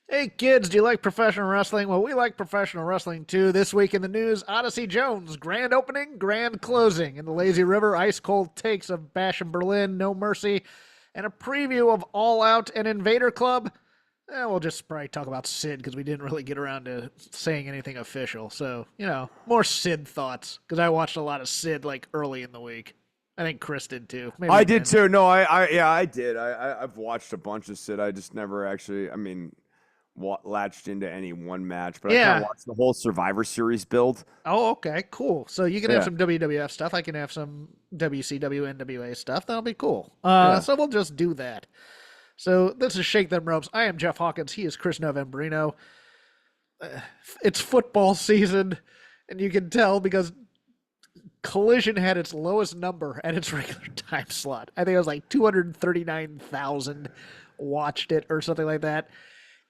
Hey kids, do you like professional wrestling? Well, we like professional wrestling too. This week in the news, Odyssey Jones, grand opening, grand closing. In the Lazy River, ice cold takes of Bash in Berlin, No Mercy, and a preview of All Out and Vader Club. We'll just probably talk about Sid because we didn't really get around to saying anything official. So, more Sid thoughts because I watched a lot of Sid like early in the week. I think Chris did too. Maybe I he did didn't. too. No, I did. I've watched a bunch of Sid. I just never actually, latched into any one match, but I kind of Yeah. watched the whole Survivor Series build. Oh, okay, cool. So you can have Yeah, some WWF stuff. I can have some WCW, NWA stuff. That'll be cool. yeah. So we'll just do that. So this is Shake Them Ropes. I am Jeff Hawkins. He is Chris Novembrino. It's football season, and you can tell because Collision had its lowest number at its regular time slot. I think it was like 239,000 watched it or something like that.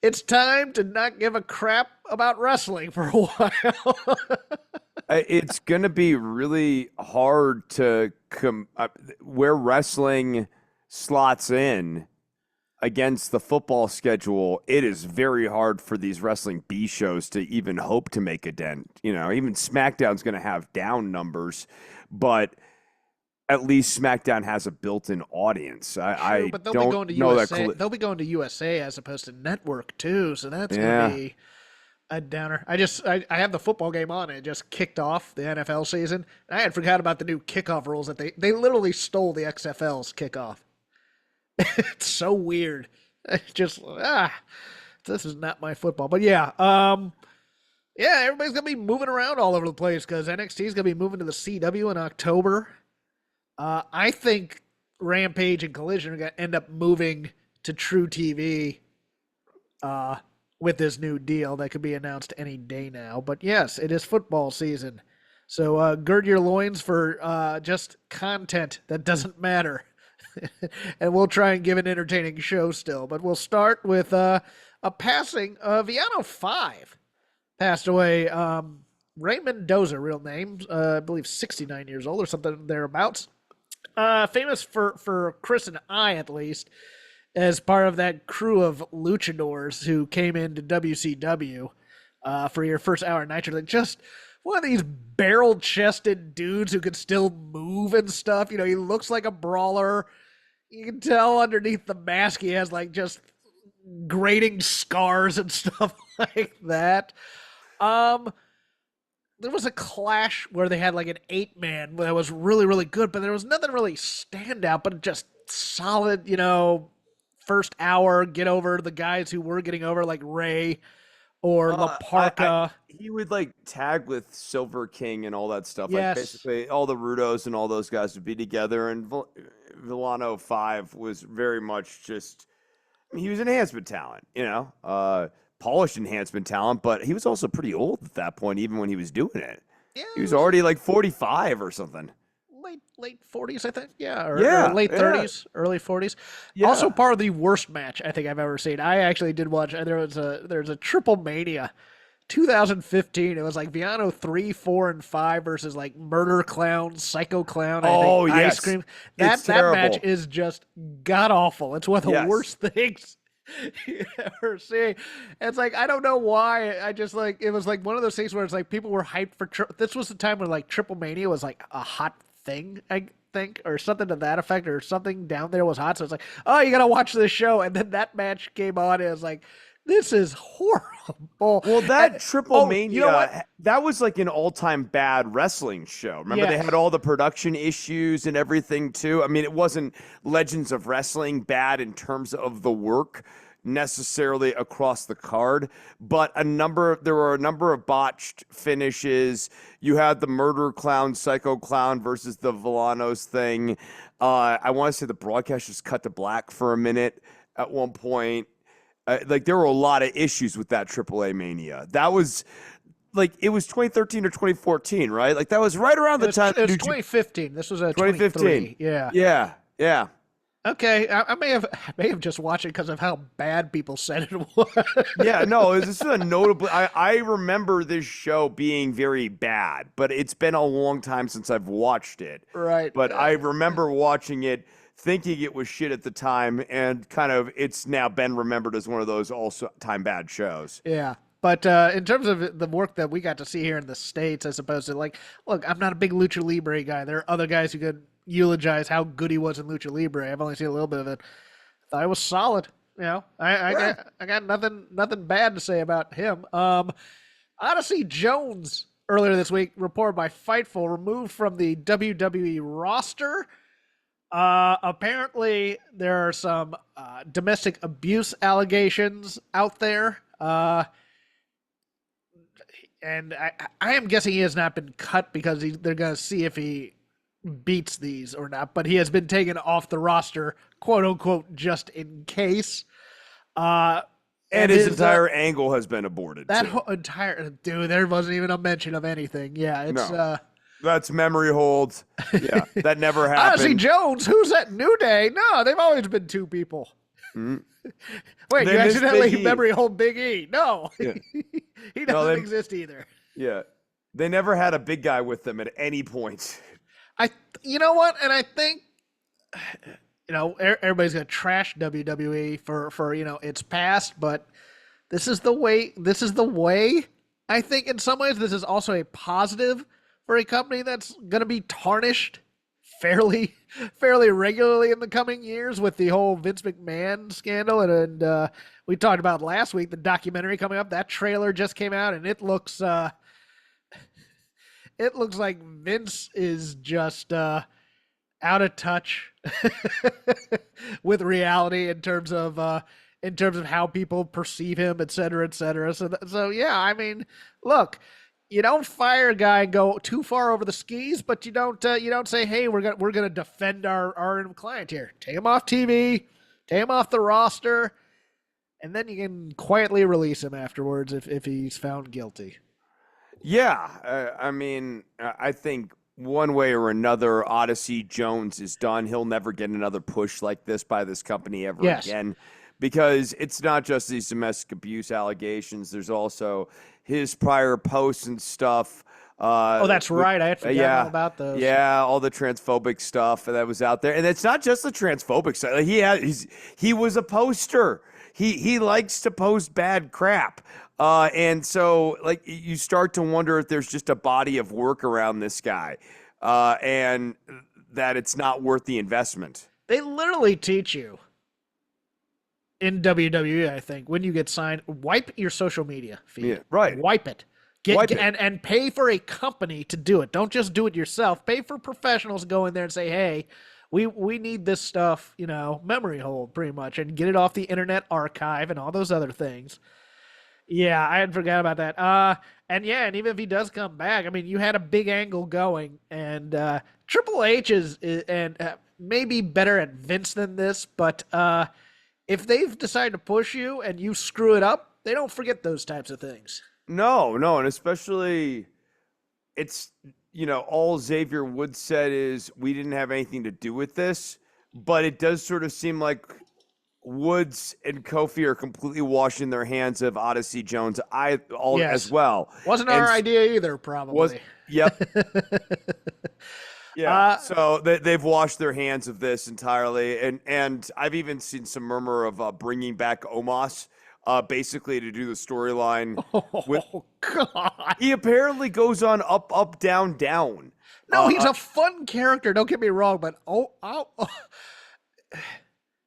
It's time to not give a crap about wrestling for a while. It's gonna be really hard to where wrestling slots in against the football schedule. It is very hard for these wrestling B shows to even hope to make a dent. Even SmackDown's going to have down numbers, but at least SmackDown has a built-in audience. True, I but they'll be don't going to know that. USA. They'll be going to USA as opposed to network too, so that's going to Yeah. be a downer. I have the football game on. It just kicked off the NFL season. I had forgot about the new kickoff rules that they literally stole the XFL's kickoff. It's so weird. Just this is not my football. But yeah, everybody's gonna be moving around all over the place because NXT is gonna be moving to the CW in October. I think Rampage and Collision are gonna end up moving to True TV with this new deal that could be announced any day now. But yes, it is football season. So gird your loins for just content that doesn't matter. And we'll try and give an entertaining show still. But we'll start with a passing of Viano 5. Passed away. Raymond Dozer, real name, I believe 69 years old or something thereabouts. Famous for Chris and I, at least, as part of that crew of luchadors who came into WCW for your first hour of Nitro. Like just one of these barrel-chested dudes who could still move and stuff. He looks like a brawler. You can tell underneath the mask he has like just grating scars and stuff like that. Um, there was a clash where they had like an 8-man that was really, really good, but there was nothing really standout, but just solid, first hour get over the guys who were getting over, like Ray or La Parca. He would like tag with Silver King and all that stuff. Like Yes. basically all the Rudos and all those guys would be together. And Villano 5 was very much just, he was enhancement talent, polished enhancement talent, but he was also pretty old at that point, even when he was doing it. Yeah, He it was was already like 45 or something. late 40s, I think. Yeah, or Yeah, late yeah, 30s, early 40s. Also yeah. part of the worst match I think I've ever seen. I actually did watch. There's a Triple Mania 2015. It was like Viano 3, 4, and 5 versus like Murder Clown, Psycho Clown, I think Oh, Ice yes. Cream. It's That match terrible. is just god awful. It's one of the Yes. worst things you ever see. It's like I don't know why. I just like it was like one of those things where it's like people were hyped for this was the time when like Triple Mania was like a hot thing, I think, or something to that effect, or something down there was hot. So it's like, oh, you gotta watch this show. And then that match came on, and it was like, this is horrible. Well, that And Triple oh, you know what? Mania, that was like an all-time bad wrestling show. Remember, they had Yes. all the production issues and everything too. I mean, it wasn't Legends of Wrestling bad in terms of the work necessarily across the card, but there were a number of botched finishes. You had the Murder Clown, Psycho Clown versus the Villanos thing. I want to say the broadcast just cut to black for a minute at one point. Like there were a lot of issues with that AAA Mania. That was like it was 2013 or 2014, right? Like that was right around the time It was New Japan 2015. This was a 2015. 23. Yeah. Yeah, yeah. Okay. I may have just watched it because of how bad people said it was. Yeah, no, this is a notable. I remember this show being very bad, but it's been a long time since I've watched it. Right. But I remember watching it, thinking it was shit at the time, and kind of it's now been remembered as one of those all-time bad shows. Yeah. But in terms of the work that we got to see here in the States, as opposed to like, look, I'm not a big Lucha Libre guy. There are other guys who could eulogize how good he was in Lucha Libre. I've only seen a little bit of it. Thought it was solid. You know, I got nothing bad to say about him. Odyssey Jones earlier this week reported by Fightful removed from the WWE roster. Apparently there are some domestic abuse allegations out there. And I am guessing he has not been cut because they're going to see if he beats these or not. But he has been taken off the roster, quote unquote, just in case. And his entire angle has been aborted. That whole entire dude, there wasn't even a mention of anything. Yeah, it's that's memory holds. Yeah, that never happened. Odyssey Jones, who's at New Day? No, they've always been two people. Mm-hmm. Wait, you accidentally memory hold Big E? No, yeah. He doesn't exist either. Yeah, they never had a big guy with them at any point. You know what? And I think, everybody's gonna trash WWE for its past, but this is the way. This is the way. I think in some ways this is also a positive for a company that's gonna be tarnished fairly regularly in the coming years with the whole Vince McMahon scandal, and we talked about last week the documentary coming up. That trailer just came out, and it looks like Vince is just out of touch with reality in terms of how people perceive him, et cetera, et cetera. So yeah, I mean, look. You don't fire a guy and go too far over the skis, but you don't say, hey, we're gonna defend our client here. Take him off TV, take him off the roster, and then you can quietly release him afterwards if he's found guilty. Yeah, I mean, I think one way or another, Odyssey Jones is done. He'll never get another push like this by this company ever again. Because it's not just these domestic abuse allegations. There's also his prior posts and stuff. That's right. I had forgotten all about those. Yeah, all the transphobic stuff that was out there. And it's not just the transphobic stuff. Like he was a poster. He likes to post bad crap. And so like you start to wonder if there's just a body of work around this guy. And that it's not worth the investment. They literally teach you in WWE, I think, when you get signed, wipe your social media feed. Yeah, right. Wipe it. And pay for a company to do it. Don't just do it yourself. Pay for professionals to go in there and say, hey, we need this stuff, memory hold pretty much, and get it off the Internet Archive and all those other things. Yeah, I had forgot about that. And even if he does come back, I mean, you had a big angle going, and Triple H is maybe better at Vince than this, but if they've decided to push you and you screw it up, they don't forget those types of things. No, and especially it's, all Xavier Woods said is we didn't have anything to do with this, but it does sort of seem like Woods and Kofi are completely washing their hands of Odyssey Jones as well. Wasn't our idea either, probably. Yep. Yeah, so they've washed their hands of this entirely, and I've even seen some murmur of bringing back Omos, basically to do the storyline. Oh God! He apparently goes on up, up, down, down. No, he's a fun character. Don't get me wrong, but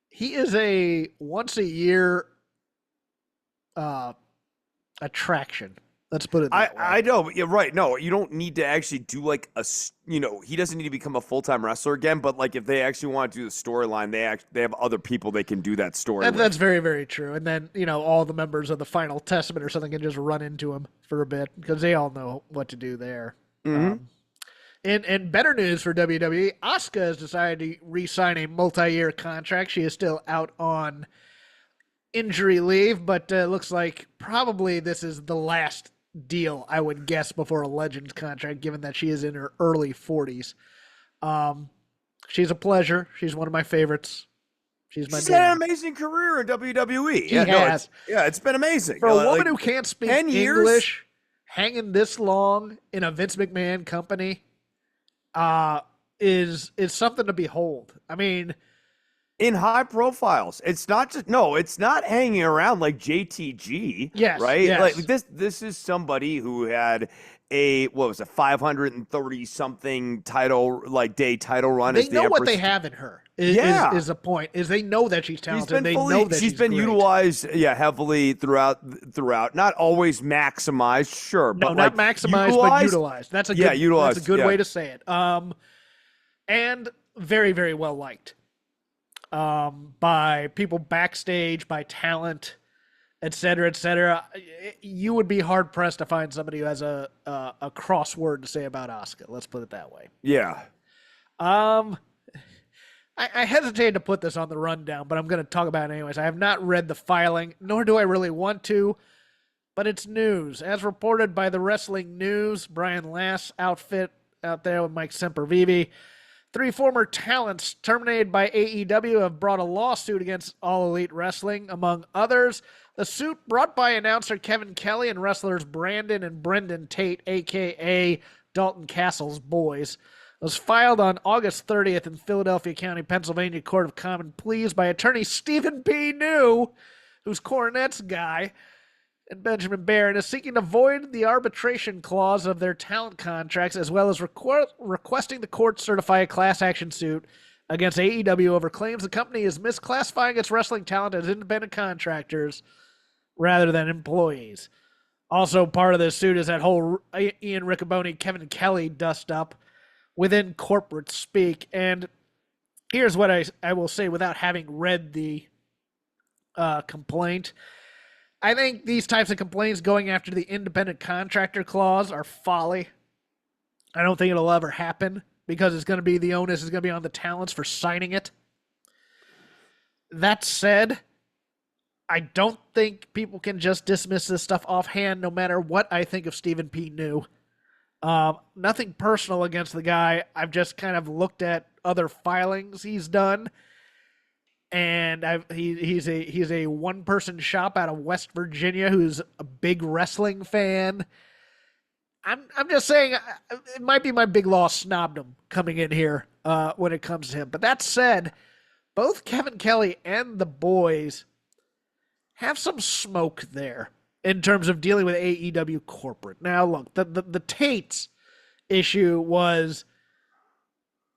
he is a once a year attraction. Let's put it that way. I know, but you're right. No, you don't need to actually do like he doesn't need to become a full-time wrestler again, but like if they actually want to do the storyline, they have other people they can do that story with. That's very, very true. And then, all the members of the Final Testament or something can just run into him for a bit because they all know what to do there. Mm-hmm. And better news for WWE, Asuka has decided to re-sign a multi-year contract. She is still out on injury leave, but looks like probably this is the last deal, I would guess, before a Legends contract, given that she is in her early 40s. She's a pleasure. She's one of my favorites. She's had an amazing career in WWE. She has. It's been amazing. For a woman who can't speak English, hanging this long in a Vince McMahon company is something to behold. I mean, in high profiles. It's not just no, it's not hanging around like JTG, Yes, right? Like yes. this is somebody who had a what was a 530 something title like day title run They as the know what they Empress. have in her. Yeah. Is the point? Is they know that she's talented. They know that She's she's been great. utilized heavily throughout, not always maximized, sure, No, but like not maximized, but utilized. utilized. Yeah, That's a utilized. good Yeah. way to say it. And very, very well liked. By people backstage, by talent, et cetera, et cetera. You would be hard pressed to find somebody who has a crossword to say about Asuka. Let's put it that way. Yeah. Um, I hesitate to put this on the rundown, but I'm going to talk about it anyways. I have not read the filing, nor do I really want to, but it's news. As reported by the Wrestling News, Brian Last outfit out there with Mike Sempervive, 3 former talents terminated by AEW have brought a lawsuit against All Elite Wrestling, among others. The suit, brought by announcer Kevin Kelly and wrestlers Brandon and Brendan Tate, a.k.a. Dalton Castle's boys, was filed on August 30th in Philadelphia County, Pennsylvania Court of Common Pleas by attorney Stephen P. New, who's Coronet's guy, and Benjamin Barron, is seeking to void the arbitration clause of their talent contracts, as well as requesting the court certify a class action suit against AEW over claims the company is misclassifying its wrestling talent as independent contractors rather than employees. Also, part of this suit is that whole Ian Riccoboni, Kevin Kelly dust up within corporate speak. And here's what I will say without having read the complaint. I think these types of complaints going after the independent contractor clause are folly. I don't think it'll ever happen because it's going to be the onus is going to be on the talents for signing it. That said, I don't think people can just dismiss this stuff offhand, no matter what I think of Stephen P. New. Nothing personal against the guy. I've just kind of looked at other filings he's done, and he's a one person shop out of West Virginia who's a big wrestling fan. I'm just saying it might be my big loss snobdom coming in here when it comes to him. But that said, both Kevin Kelly and the boys have some smoke there in terms of dealing with AEW corporate. Now, look, the Tates issue was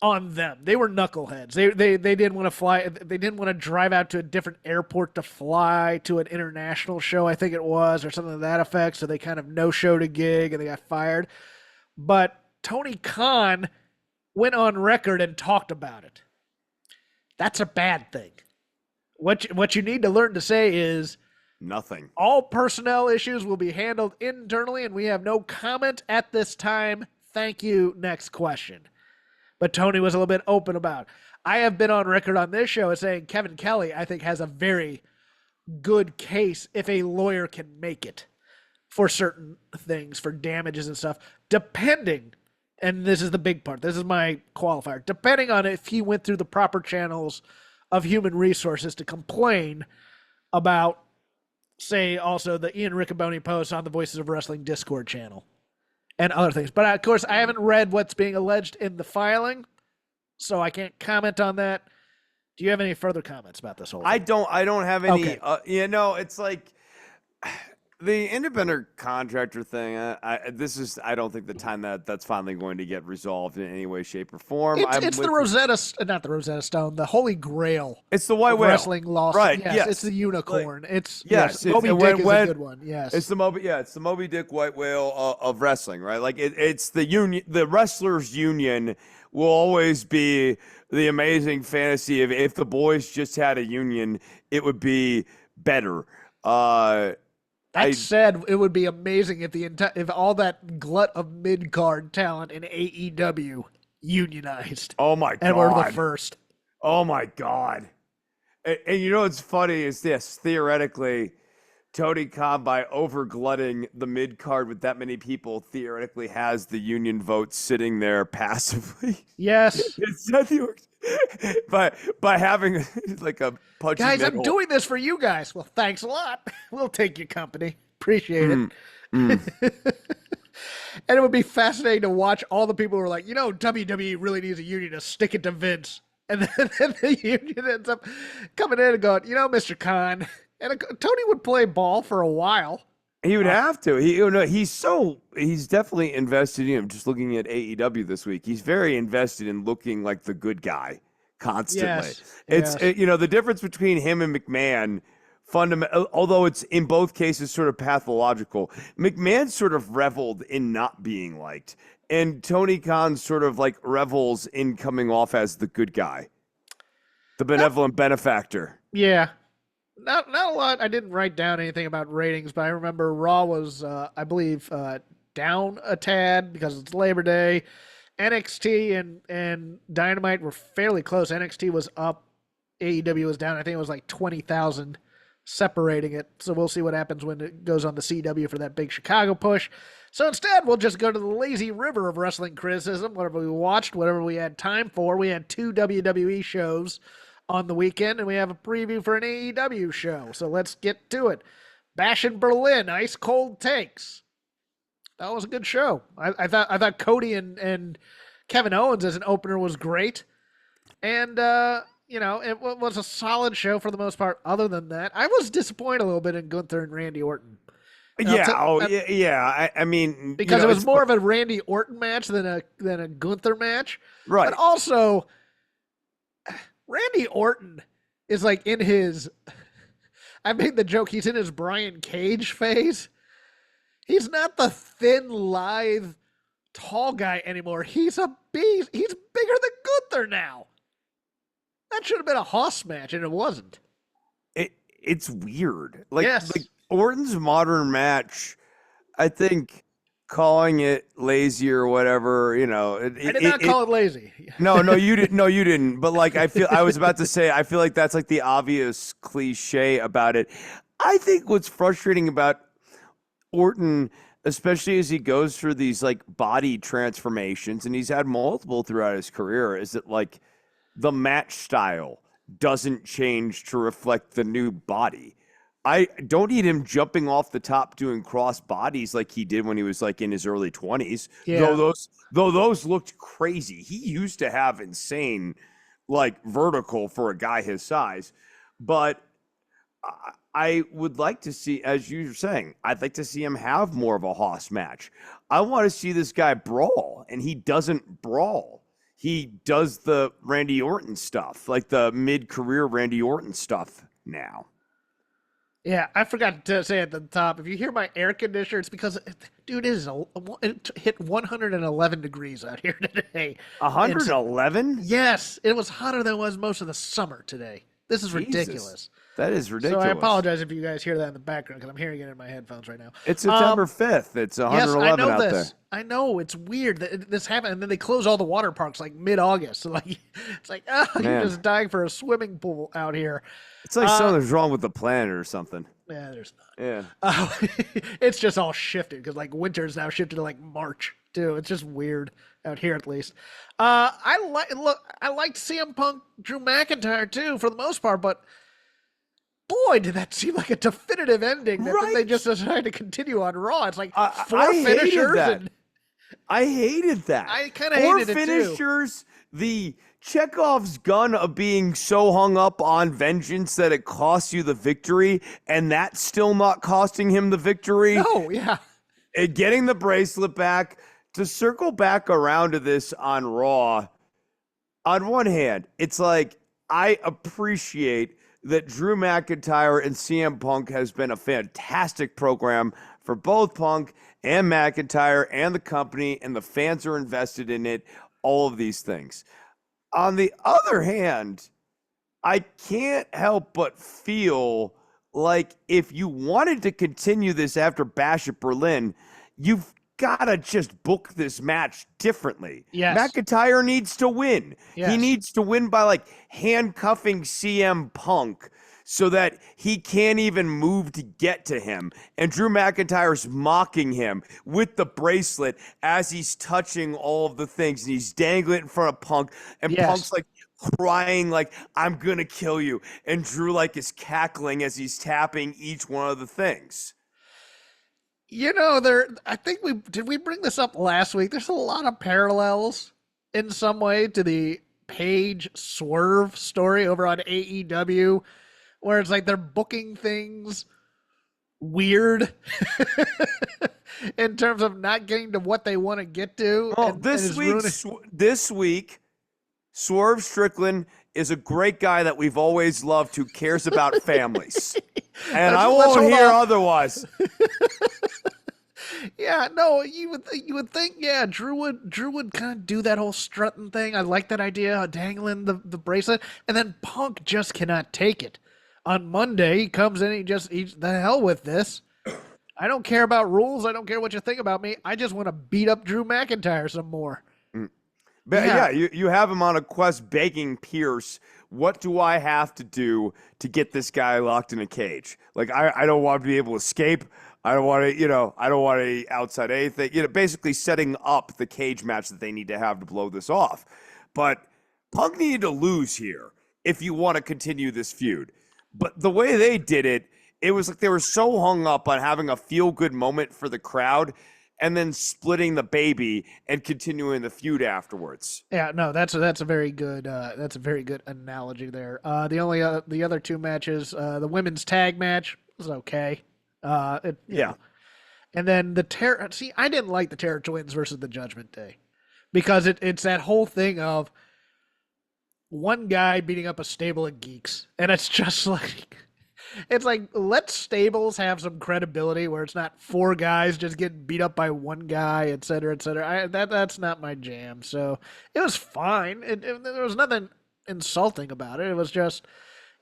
on them. They were knuckleheads. They didn't want to fly. They didn't want to drive out to a different airport to fly to an international show, I think it was, or something to that effect. So they kind of no-showed a gig and they got fired. But Tony Khan went on record and talked about it. That's a bad thing. What you need to learn to say is nothing. All personnel issues will be handled internally, and we have no comment at this time. Thank you. Next question. But Tony was a little bit open about. I have been on record on this show as saying Kevin Kelly, I think, has a very good case if a lawyer can make it for certain things, for damages and stuff, depending, and this is the big part, this is my qualifier, depending on if he went through the proper channels of human resources to complain about, say, also the Ian Riccoboni post on the Voices of Wrestling Discord channel and other things. But of course, I haven't read what's being alleged in the filing, so I can't comment on that. Do you have any further comments about this whole thing? I don't have any. Okay. It's like the independent contractor thing. I don't think the time that's finally going to get resolved in any way, shape, or form. It's not the Rosetta Stone, the Holy Grail. It's the white whale. Wrestling lawsuit. Right. Yes, it's the unicorn. Yes, Moby Dick is a good one. Yes. It's the Moby Dick white whale of wrestling, right? Like it's the union. The wrestlers union will always be the amazing fantasy of if the boys just had a union, it would be better. That said, it would be amazing if all that glut of mid card talent in AEW unionized. Oh my god! And we're the first. Oh my god! And you know what's funny is this: theoretically, Tony Khan, by over glutting the mid card with that many people, theoretically has the union vote sitting there passively. Yes. by having like a punch. Guys, I'm doing this for you guys. Well, thanks a lot. We'll take your company. Appreciate it. And it would be fascinating to watch all the people who are like, WWE really needs a union to stick it to Vince. And then the union ends up coming in and going, Mr. Khan. And Tony would play ball for a while. He would have to. He's definitely invested in him. Just looking at AEW this week, he's very invested in looking like the good guy constantly. Yes. It's Yes. the difference between him and McMahon. Although it's in both cases sort of pathological, McMahon sort of reveled in not being liked, and Tony Khan sort of like revels in coming off as the good guy, the benevolent benefactor. Yeah. Not a lot. I didn't write down anything about ratings, but I remember Raw was, I believe, down a tad because it's Labor Day. NXT and Dynamite were fairly close. NXT was up. AEW was down. I think it was like 20,000 separating it. So we'll see what happens when it goes on the CW for that big Chicago push. So instead, we'll just go to the lazy river of wrestling criticism. Whatever we watched, whatever we had time for. We had 2 WWE shows on the weekend, and we have a preview for an AEW show. So let's get to it. Bash in Berlin, ice cold takes. That was a good show. I thought Cody and Kevin Owens as an opener was great, and it was a solid show for the most part. Other than that, I was disappointed a little bit in Gunther and Randy Orton. I mean, because it was more of a Randy Orton match than a Gunther match, right? But also, Randy Orton is like in his. I made the joke. He's in his Brian Cage phase. He's not the thin, lithe, tall guy anymore. He's a beast. He's bigger than Gunther now. That should have been a Hoss match, and it wasn't. It's weird. Like yes. Orton's modern match, I think calling it lazy or whatever, I did not call it lazy. No, you didn't. No, you didn't. But like, I was about to say, I feel like that's like the obvious cliche about it. I think what's frustrating about Orton, especially as he goes through these like body transformations, and he's had multiple throughout his career, is that like the match style doesn't change to reflect the new body. I don't need him jumping off the top doing cross bodies like he did when he was like in his early 20s. Yeah. Though those looked crazy. He used to have insane like vertical for a guy his size. But I would like to see, as you're saying, I'd like to see him have more of a Hoss match. I want to see this guy brawl, and he doesn't brawl. He does the Randy Orton stuff, like the mid-career Randy Orton stuff now. Yeah, I forgot to say at the top, if you hear my air conditioner, it's because, dude, it hit 111 degrees out here today. 111? Yes, it was hotter than it was most of the summer today. This is ridiculous. That is ridiculous. So I apologize if you guys hear that in the background because I'm hearing it in my headphones right now. It's September 5th. It's 111 yes, I know out this. there. I know it's weird that this happened, and then they close all the water parks like mid-August. So like, it's like, you're just dying for a swimming pool out here. It's like something's wrong with the planet or something. Yeah, there's not. Yeah. It's just all shifted because like winter's now shifted to like March too. It's just weird out here at least. I liked CM Punk, Drew McIntyre too for the most part, but boy, did that seem like a definitive ending that they just decided to continue on Raw. It's like four finishers. I hated that. I kind of hated it too. 4 finishers, the Chekhov's gun of being so hung up on vengeance that it costs you the victory, and that's still not costing him the victory. No, yeah. And getting the bracelet back, to circle back around to this on Raw, on one hand, it's like I appreciate that Drew McIntyre and CM Punk has been a fantastic program for both Punk and McIntyre and the company, and the fans are invested in it, all of these things. On the other hand, I can't help but feel like if you wanted to continue this after Bash at Berlin, you've got to just book this match differently. Yes. McIntyre needs to win. Yes. He needs to win by like handcuffing CM Punk so that he can't even move to get to him. And Drew McIntyre's mocking him with the bracelet as he's touching all of the things, and he's dangling it in front of Punk, and Punk's like crying like, I'm gonna kill you. And Drew like is cackling as he's tapping each one of the things. You know, I think we bring this up last week. There's a lot of parallels in some way to the page Swerve story over on AEW where it's like they're booking things weird in terms of not getting to what they want to get to, Well, and it's ruining. this week, Swerve Strickland is a great guy that we've always loved who cares about families. And I Let's won't hold hear on. otherwise. Yeah, no, you would think, yeah, Drew would kind of do that whole strutting thing. I like that idea, dangling the bracelet, and then Punk just cannot take it. On Monday, he comes in, he's the hell with this. I don't care about rules. I don't care what you think about me. I just want to beat up Drew McIntyre some more. But yeah, you have him on a quest begging Pierce, what do I have to do to get this guy locked in a cage? Like, I don't want to be able to escape. I don't want to, I don't want to outside anything. Basically setting up the cage match that they need to have to blow this off. But Punk needed to lose here if you want to continue this feud. But the way they did it, it was like they were so hung up on having a feel-good moment for the crowd and then splitting the baby and continuing the feud afterwards. Yeah, no, that's a very good analogy there. The other two matches, the women's tag match was okay. You know. And then I didn't like the Terror Twins versus the Judgment Day because it's that whole thing of one guy beating up a stable of geeks, and it's just like it's like let stables have some credibility where it's not four guys just getting beat up by one guy, et cetera, et cetera. That's not my jam. So it was fine. There was nothing insulting about it. It was just,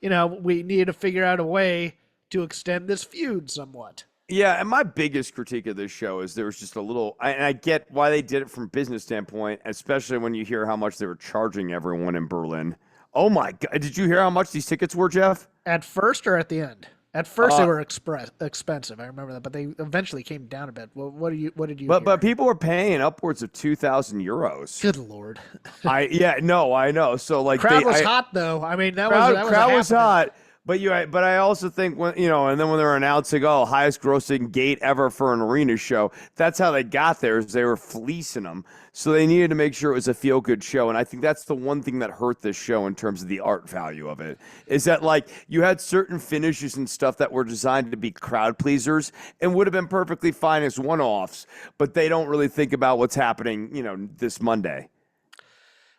we needed to figure out a way to extend this feud somewhat. Yeah, and my biggest critique of this show is there was just a little, and I get why they did it from a business standpoint, especially when you hear how much they were charging everyone in Berlin. Oh my God. Did you hear how much these tickets were, Jeff? At first or at the end? At first they were expensive. I remember that, but they eventually came down a bit. What did you hear? But people were paying upwards of 2,000 euros. Good Lord. I know. So like crowd was hot though. I mean, that crowd was happening. hot. But I also think when and then when they were announcing, highest grossing gate ever for an arena show, that's how they got there. Is they were fleecing them, so they needed to make sure it was a feel good show. And I think that's the one thing that hurt this show in terms of the art value of it is that like you had certain finishes and stuff that were designed to be crowd pleasers and would have been perfectly fine as one offs, but they don't really think about what's happening, this Monday.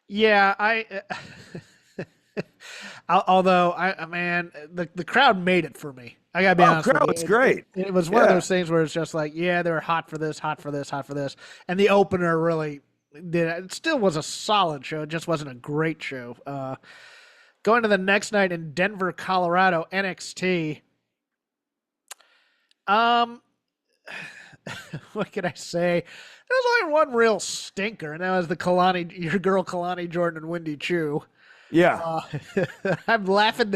Yeah, although the crowd made it for me. I gotta be honest. The crowd was great. It was one of those things where it's just like, yeah, they were hot for this, and the opener really did. It still was a solid show. It just wasn't a great show. Going to the next night in Denver, Colorado, NXT. What can I say? There's only one real stinker, and that was your girl Kalani Jordan and Wendy Chu. Yeah. I'm laughing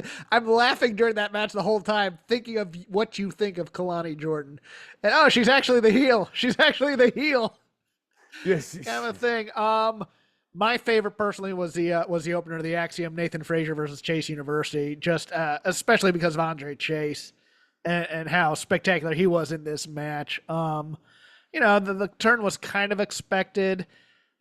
during that match the whole time, thinking of what you think of Kalani Jordan. And she's actually the heel. Yes. Kind of a thing. My favorite personally was the opener of the Axiom, Nathan Frazier versus Chase University, just especially because of Andre Chase and how spectacular he was in this match. The turn was kind of expected.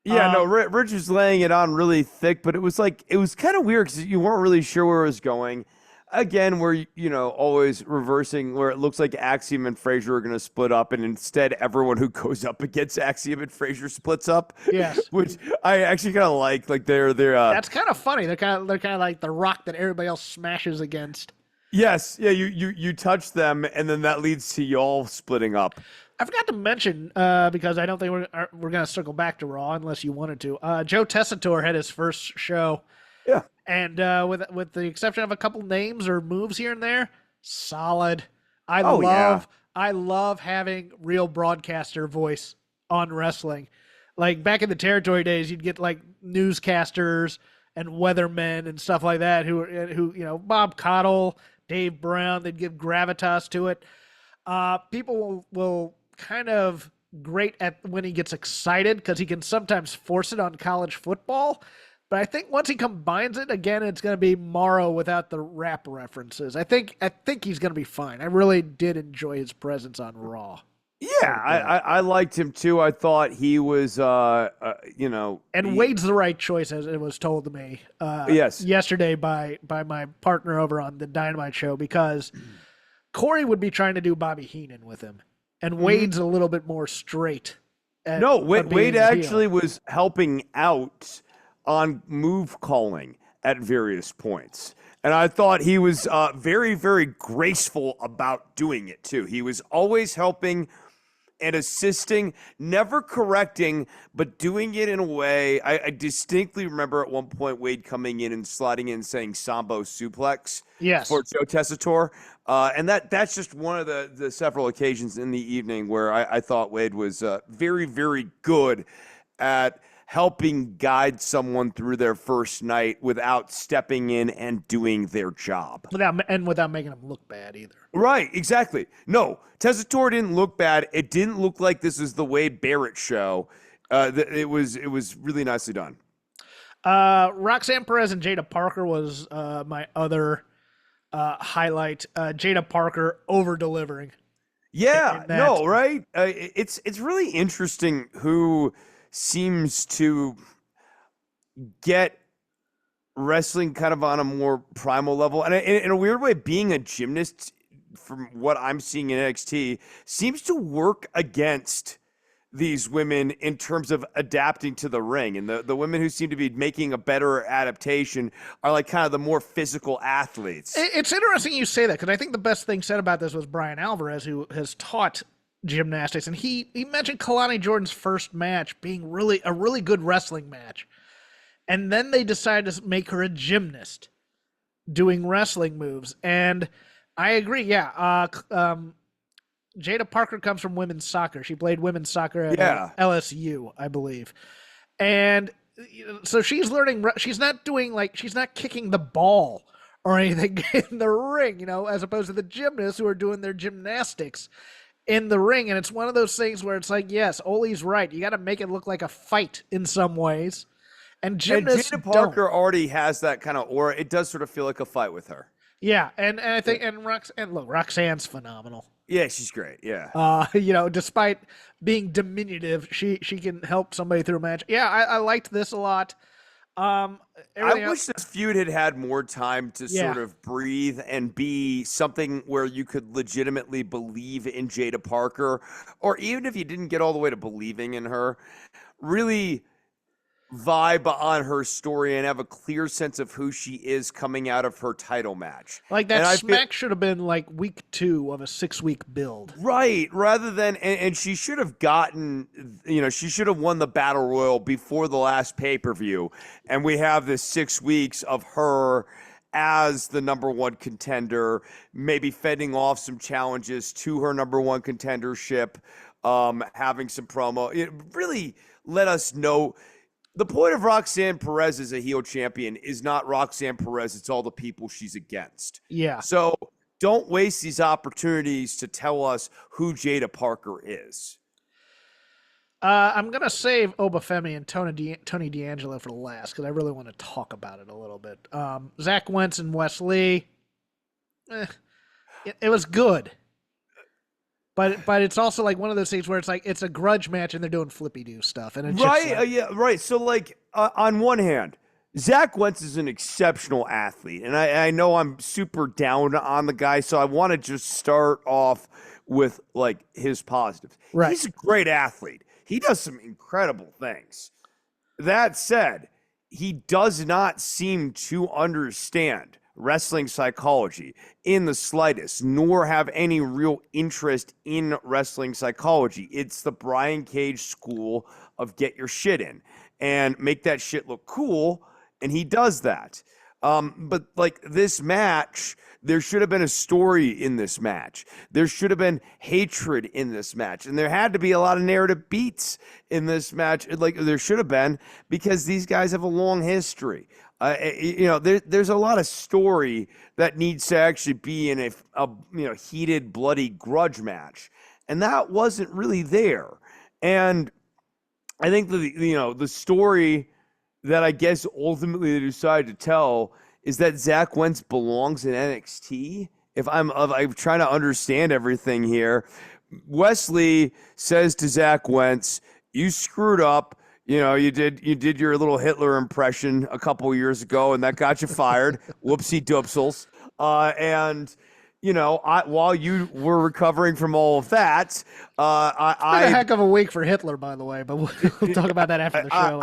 Yeah, Rich was laying it on really thick, but it was kind of weird because you weren't really sure where it was going. Again, we're, always reversing where it looks like Axiom and Frazier are going to split up, and instead everyone who goes up against Axiom and Frazier splits up. Yes. Which I actually kind of like. Like they're That's kind of funny. They're kind of like the rock that everybody else smashes against. Yes. Yeah, you touch them, and then that leads to y'all splitting up. I forgot to mention, because I don't think we're going to circle back to Raw unless you wanted to. Joe Tessitore had his first show. Yeah. And with the exception of a couple names or moves here and there, solid. I love having real broadcaster voice on wrestling. Like back in the territory days, you'd get like newscasters and weathermen and stuff like that who Bob Cottle, Dave Brown, they'd give gravitas to it. People will kind of great at when he gets excited because he can sometimes force it on college football. But I think once he combines it again, it's going to be Morrow without the rap references. I think he's going to be fine. I really did enjoy his presence on Raw. Yeah, So good. I liked him too. I thought he was, And Wade's the right choice, as it was told to me yes. yesterday by my partner over on the Dynamite show, because Corey would be trying to do Bobby Heenan with him, and Mhm. Wade's a little bit more straight at No, Wade being a heel. actually was helping out on move calling at various points. And I thought he was very, very graceful about doing it too. He was always helping and assisting, never correcting, but doing it in a way. I distinctly remember at one point Wade coming in and sliding in saying Sambo suplex for Yes. Joe Tessitore. And that's just one of the several occasions in the evening where I thought Wade was very, very good at helping guide someone through their first night without stepping in and doing their job. Without making him look bad either. Right, exactly. No, Tessitore didn't look bad. It didn't look like this is the Wade Barrett show. It was really nicely done. Roxanne Perez and Jada Parker was my other highlight. Jada Parker over delivering Yeah, in that. no, right? It's really interesting who seems to get wrestling kind of on a more primal level, and in a weird way, being a gymnast, from what I'm seeing in NXT, seems to work against these women in terms of adapting to the ring. And the women who seem to be making a better adaptation are like kind of the more physical athletes. It's interesting you say that, because I think the best thing said about this was Brian Alvarez, who has taught gymnastics, and he mentioned Kalani Jordan's first match being a really good wrestling match, and then they decided to make her a gymnast doing wrestling moves, and I agree. Yeah, Jada Parker comes from women's soccer. She played women's soccer at Yeah. LSU, I believe, and so she's learning. She's not doing she's not kicking the ball or anything in the ring, as opposed to the gymnasts who are doing their gymnastics in the ring. And it's one of those things where it's like, yes, Ole's right. You got to make it look like a fight in some ways, and And gymnasts Jada don't. Parker already has that kind of aura. It does sort of feel like a fight with her. Yeah, and I think look, Roxanne's phenomenal. Yeah, she's great. Yeah. Despite being diminutive, she can help somebody through a match. Yeah, I liked this a lot. Um, I everything wish else, this feud had had more time to yeah, sort of breathe and be something where you could legitimately believe in Jada Parker, or even if you didn't get all the way to believing in her, really vibe on her story and have a clear sense of who she is coming out of her title match. like that And I feel smack should have been like week 2 of a 6-week build. right, rather than and she should have gotten, she should have won the battle royal before the last pay-per-view, and we have this 6 weeks of her as the number one contender, maybe fending off some challenges to her number one contendership, having some promo. It really let us know. The point of Roxanne Perez as a heel champion is not Roxanne Perez, it's all the people she's against. Yeah, So don't waste these opportunities to tell us who Jada Parker is. I'm gonna save Obafemi and Tony D'Angelo for the last, because I really want to talk about it a little bit. Zach Wentz and Wes Lee, it was good. But it's also like one of those things where it's like it's a grudge match and they're doing flippy do stuff, and it's Right? just like, Yeah, right. So, like, on one hand, Zach Wentz is an exceptional athlete, and I know I'm super down on the guy, so I want to just start off with like his positives. right. He's a great athlete. He does some incredible things. That said, he does not seem to understand wrestling psychology in the slightest, nor have any real interest in wrestling psychology. It's the Brian Cage school of get your shit in and make that shit look cool, and he does that. But like this match, there should have been a story in this match. There should have been hatred in this match. And there had to be a lot of narrative beats in this match. Like there should have been, because these guys have a long history. There's a lot of story that needs to actually be in a heated, bloody grudge match. And that wasn't really there. And I think the story that I guess ultimately they decided to tell is that Zach Wentz belongs in NXT. If I'm trying to understand everything here, Wesley says to Zach Wentz, "You screwed up. You did your little Hitler impression a couple years ago, and that got you fired. Whoopsie doopsels." And while you were recovering from all of that, Been a heck of a week for Hitler, by the way, but we'll talk about that after the show.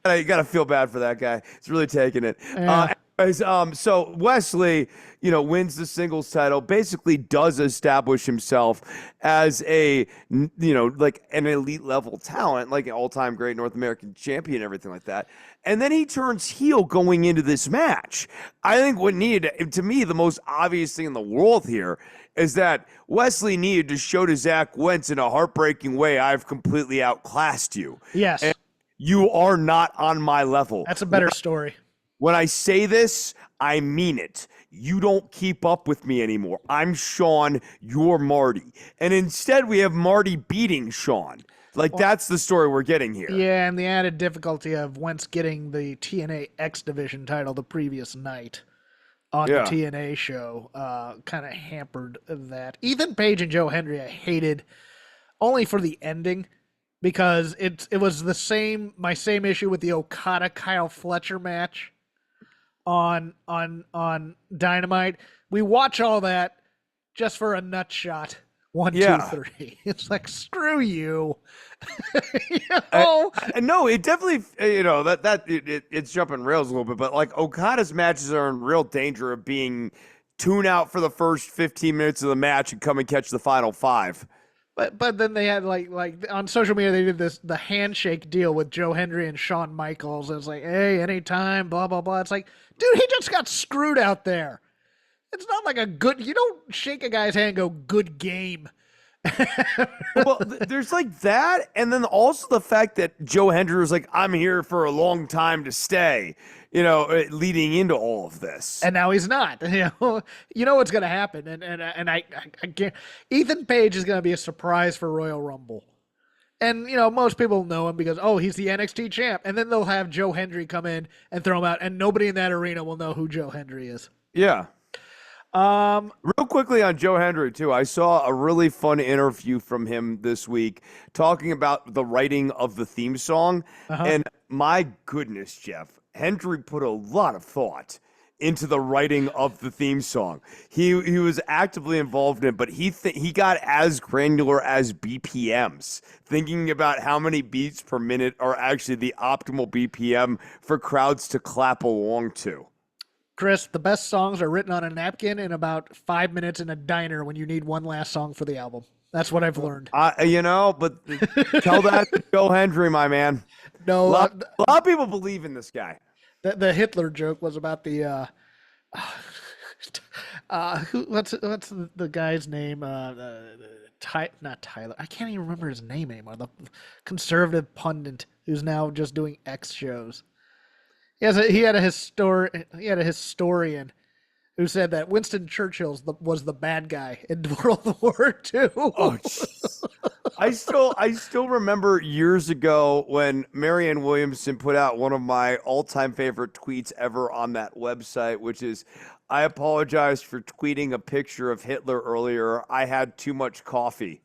I got to feel bad for that guy. He's really taking it. Yeah. So Wesley, wins the singles title, basically does establish himself as like an elite level talent, like an all-time great North American champion, everything like that. And then he turns heel going into this match. I think what needed, to me, the most obvious thing in the world here is that Wesley needed to show to Zach Wentz in a heartbreaking way, I've completely outclassed you. Yes. And you are not on my level. That's a better story. When I say this, I mean it. You don't keep up with me anymore. I'm Sean, you're Marty. And instead, we have Marty beating Sean. That's the story we're getting here. Yeah, and the added difficulty of Wentz getting the TNA X Division title the previous night on the TNA show kind of hampered that. Ethan Page and Joe Hendry I hated only for the ending, because it was my same issue with the Okada Kyle Fletcher match on Dynamite. We watch all that just for a nut shot. 1, 2, 3. It's like, screw you. No, it definitely, it's jumping rails a little bit, but like Okada's matches are in real danger of being tune out for the first 15 minutes of the match and come and catch the final 5. But then they had like on social media they did the handshake deal with Joe Hendry and Shawn Michaels. It's like, hey, anytime, blah blah blah. It's like, dude, he just got screwed out there. It's not like you don't shake a guy's hand and go, good game. Well, there's like that, and then also the fact that Joe Hendry was like, I'm here for a long time to stay, leading into all of this. And now he's not. You know what's going to happen. And I can't. Ethan Page is going to be a surprise for Royal Rumble. And, most people know him because, he's the NXT champ. And then they'll have Joe Hendry come in and throw him out, and nobody in that arena will know who Joe Hendry is. Yeah. Real quickly on Joe Hendry too, I saw a really fun interview from him this week talking about the writing of the theme song. And my goodness, Jeff, Hendry put a lot of thought into the writing of the theme song. He was actively involved in it, but he got as granular as BPMs, thinking about how many beats per minute are actually the optimal BPM for crowds to clap along to. Chris, the best songs are written on a napkin in about 5 minutes in a diner when you need one last song for the album. That's what I've learned. But tell that to Joe Hendry, my man. No, a lot of people believe in this guy. The Hitler joke was about the what's the guy's name? Not Tyler. I can't even remember his name anymore. The conservative pundit who's now just doing X shows. He had a historian who said that Winston Churchill was the bad guy in World War II. Oh, I still remember years ago when Marianne Williamson put out one of my all-time favorite tweets ever on that website, which is, I apologize for tweeting a picture of Hitler earlier. I had too much coffee.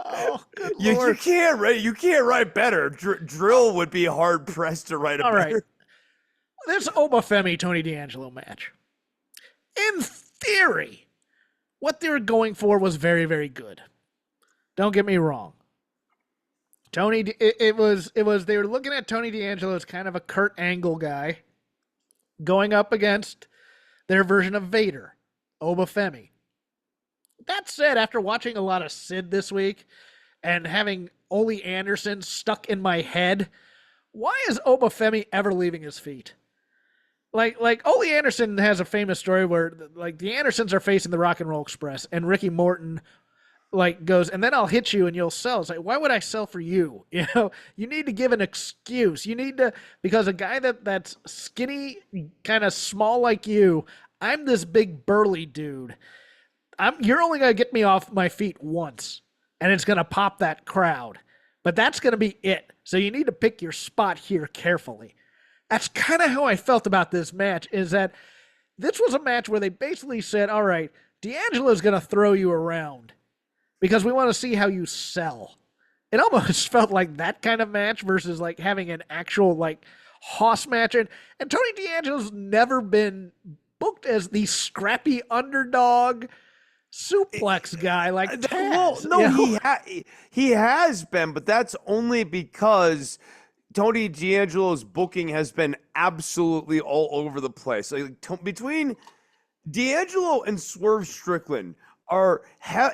Oh, good you can't write better. Drill would be hard pressed to write a better. Right. This Obafemi Tony D'Angelo match, in theory, what they were going for was very, very good. Don't get me wrong. It was they were looking at Tony D'Angelo as kind of a Kurt Angle guy, going up against their version of Vader, Obafemi. That said, after watching a lot of Sid this week and having Ole Anderson stuck in my head, why is Obafemi ever leaving his feet? Like Ole Anderson has a famous story where like the Andersons are facing the Rock and Roll Express and Ricky Morton goes, and then I'll hit you and you'll sell. It's like, why would I sell for you? You need to give an excuse. You need to, because a guy that's skinny, kind of small like you, I'm this big burly dude. You're only going to get me off my feet once, and it's going to pop that crowd. But that's going to be it. So you need to pick your spot here carefully. That's kind of how I felt about this match, is that this was a match where they basically said, all right, D'Angelo's going to throw you around because we want to see how you sell. It almost felt like that kind of match versus like having an actual like hoss match. And Tony D'Angelo's never been booked as the scrappy underdog suplex guy like Taz. Well, no, he has been, but that's only because Tony D'Angelo's booking has been absolutely all over the place. Like between D'Angelo and Swerve Strickland are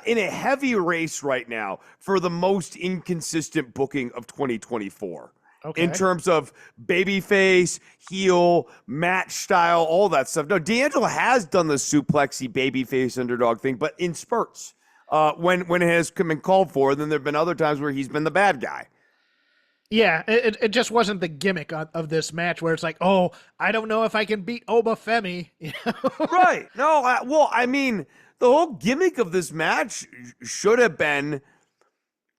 in a heavy race right now for the most inconsistent booking of 2024. Okay. In terms of babyface, heel, match style, all that stuff. No, D'Angelo has done the suplexy babyface underdog thing, but in spurts. When it has been called for, then there have been other times where he's been the bad guy. Yeah, it just wasn't the gimmick of this match where it's like, oh, I don't know if I can beat Oba Femi. Right. No, I mean, the whole gimmick of this match should have been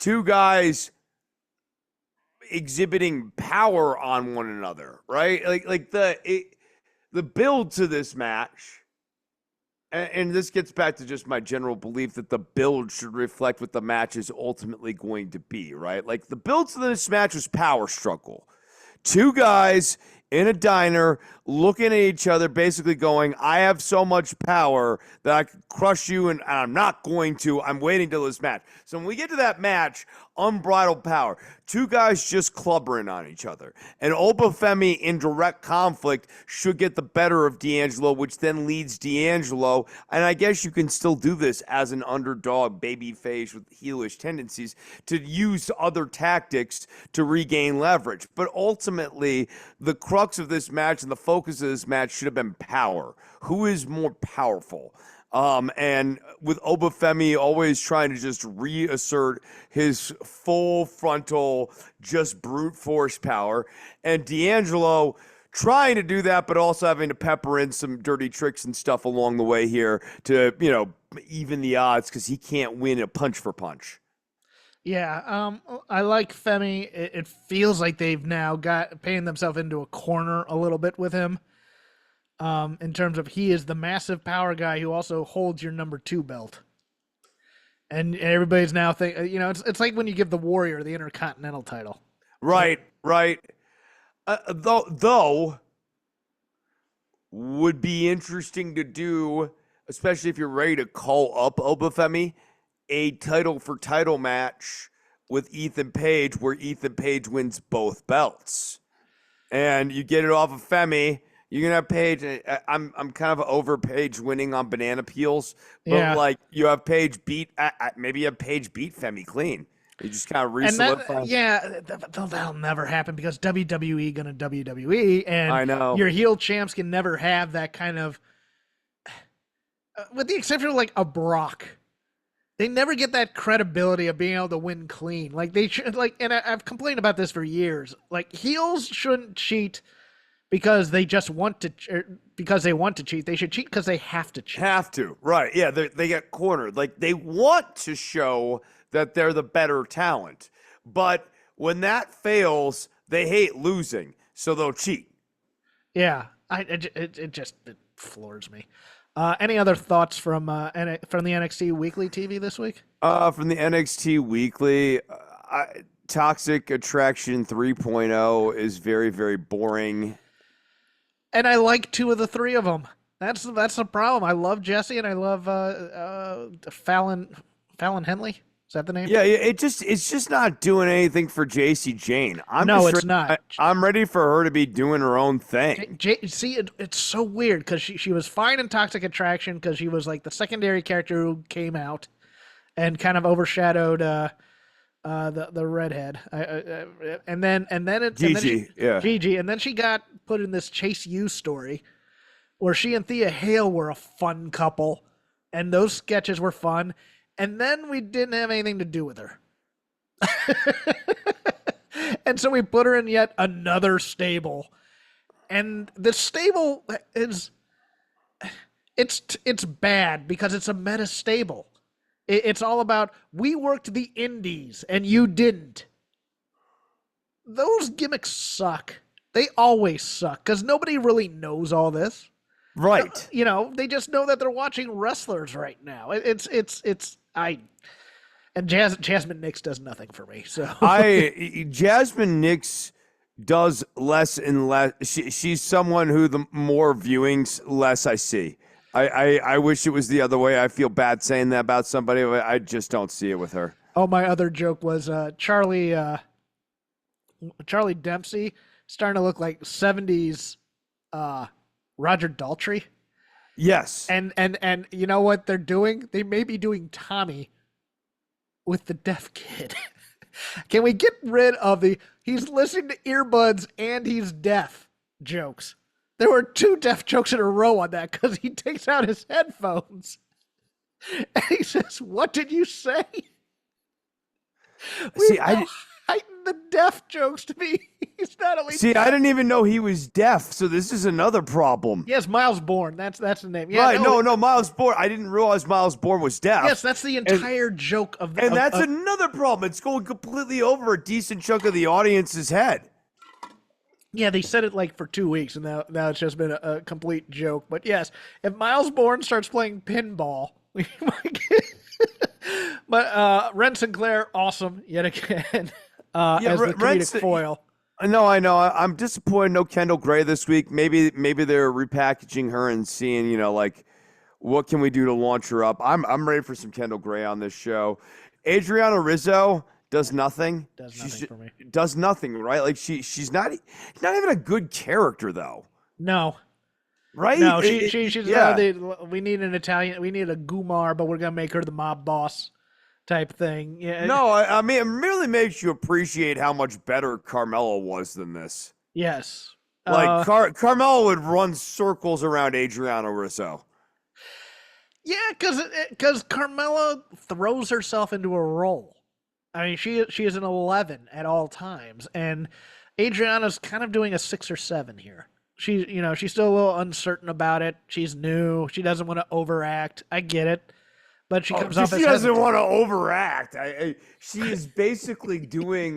two guys exhibiting power on one another, right? Like the build to this match, and this gets back to just my general belief that the build should reflect what the match is ultimately going to be, right? Like the build to this match was power struggle. Two guys in a diner looking at each other, basically going, I have so much power that I could crush you, and I'm not going to. I'm waiting till this match. So when we get to that match, unbridled power. Two guys just clubbering on each other. And Oba Femi in direct conflict should get the better of D'Angelo, which then leads D'Angelo. And I guess you can still do this as an underdog babyface with heelish tendencies to use other tactics to regain leverage. But ultimately, the crux of this match and the focus of this match should have been power. Who is more powerful? And with Oba Femi always trying to just reassert his full frontal, just brute force power, and D'Angelo trying to do that, but also having to pepper in some dirty tricks and stuff along the way here to, even the odds because he can't win a punch for punch. Yeah, I like Femi. It feels like they've now got paying themselves into a corner a little bit with him. In terms of he is the massive power guy who also holds your number 2 belt. And everybody's now thinking, it's like when you give the Warrior the Intercontinental title. Right. Though would be interesting to do, especially if you're ready to call up Oba Femi, a title for title match with Ethan Page where Ethan Page wins both belts. And you get it off of Femi. You're gonna have Paige. I'm kind of over Paige winning on banana peels, but like you have Paige beat. Maybe you have Paige beat Femi clean. You just kind of re-solidify. That'll never happen because WWE gonna WWE, and I know your heel champs can never have that kind of. With the exception of like a Brock, they never get that credibility of being able to win clean. Like they should and I've complained about this for years. Like heels shouldn't cheat because they just want to, because they want to cheat. They should cheat because they have to cheat. Have to, right? Yeah, they get cornered. Like they want to show that they're the better talent, but when that fails, they hate losing, so they'll cheat. Yeah, it floors me. Any other thoughts from the NXT Weekly TV this week? From the NXT Weekly, Toxic Attraction 3.0 is very, very boring. And I like 2 of the 3 of them. That's the problem. I love Jesse and I love Fallon Henley. Is that the name? Yeah, it's just not doing anything for JC Jane. It's not. I'm ready for her to be doing her own thing. See, it's so weird because she was fine in Toxic Attraction because she was like the secondary character who came out and kind of overshadowed the redhead. And then it's Gigi, Gigi, and then she got put in this Chase U story where she and Thea Hale were a fun couple, and those sketches were fun. And then we didn't have anything to do with her. And so we put her in yet another stable. And the stable it's bad because it's a meta stable. It's all about, we worked the indies and you didn't. Those gimmicks suck. They always suck because nobody really knows all this. Right. They just know that they're watching wrestlers right now. And Jasmine Nix does nothing for me. So Jasmine Nix does less and less. She's someone who the more viewings, less I see. I wish it was the other way. I feel bad saying that about somebody, but I just don't see it with her. oh, my other joke was Charlie Dempsey starting to look like 70s Roger Daltrey. Yes. And you know what they're doing? They may be doing Tommy with the deaf kid. Can we get rid of he's listening to earbuds and he's deaf jokes? There were 2 deaf jokes in a row on that because he takes out his headphones and he says, "What did you say?" See, I heightened the deaf jokes to be. He's not only see. deaf. I didn't even know he was deaf, so this is another problem. Yes, Miles Bourne. That's the name. Yeah, right? No, Miles Bourne. I didn't realize Miles Bourne was deaf. Yes, that's the entire joke of the. And that's another problem. It's going completely over a decent chunk of the audience's head. Yeah, they said it like for 2 weeks, and now it's just been a complete joke. But yes, if Miles Bourne starts playing pinball, we might get. But Ren Sinclair, awesome yet again as the comedic foil. No, I know. I'm disappointed. No Kendall Gray this week. Maybe they're repackaging her and seeing, like, what can we do to launch her up. I'm ready for some Kendall Gray on this show. Adriana Rizzo does nothing. Does nothing for me. Does nothing, right? Like she's not even a good character though. No. Right? No, she's we need an Italian. We need a Gumar, but we're gonna make her the mob boss type thing. Yeah. No, I mean it really makes you appreciate how much better Carmella was than this. Yes. Like Carmella would run circles around Adriana Rizzo. Yeah, because Carmella throws herself into a role. I mean, she is an 11 at all times, and Adriana's kind of doing a 6 or 7 here. She's still a little uncertain about it. She's new. She doesn't want to overact. I get it, but she comes off as she doesn't want to overact. She is basically doing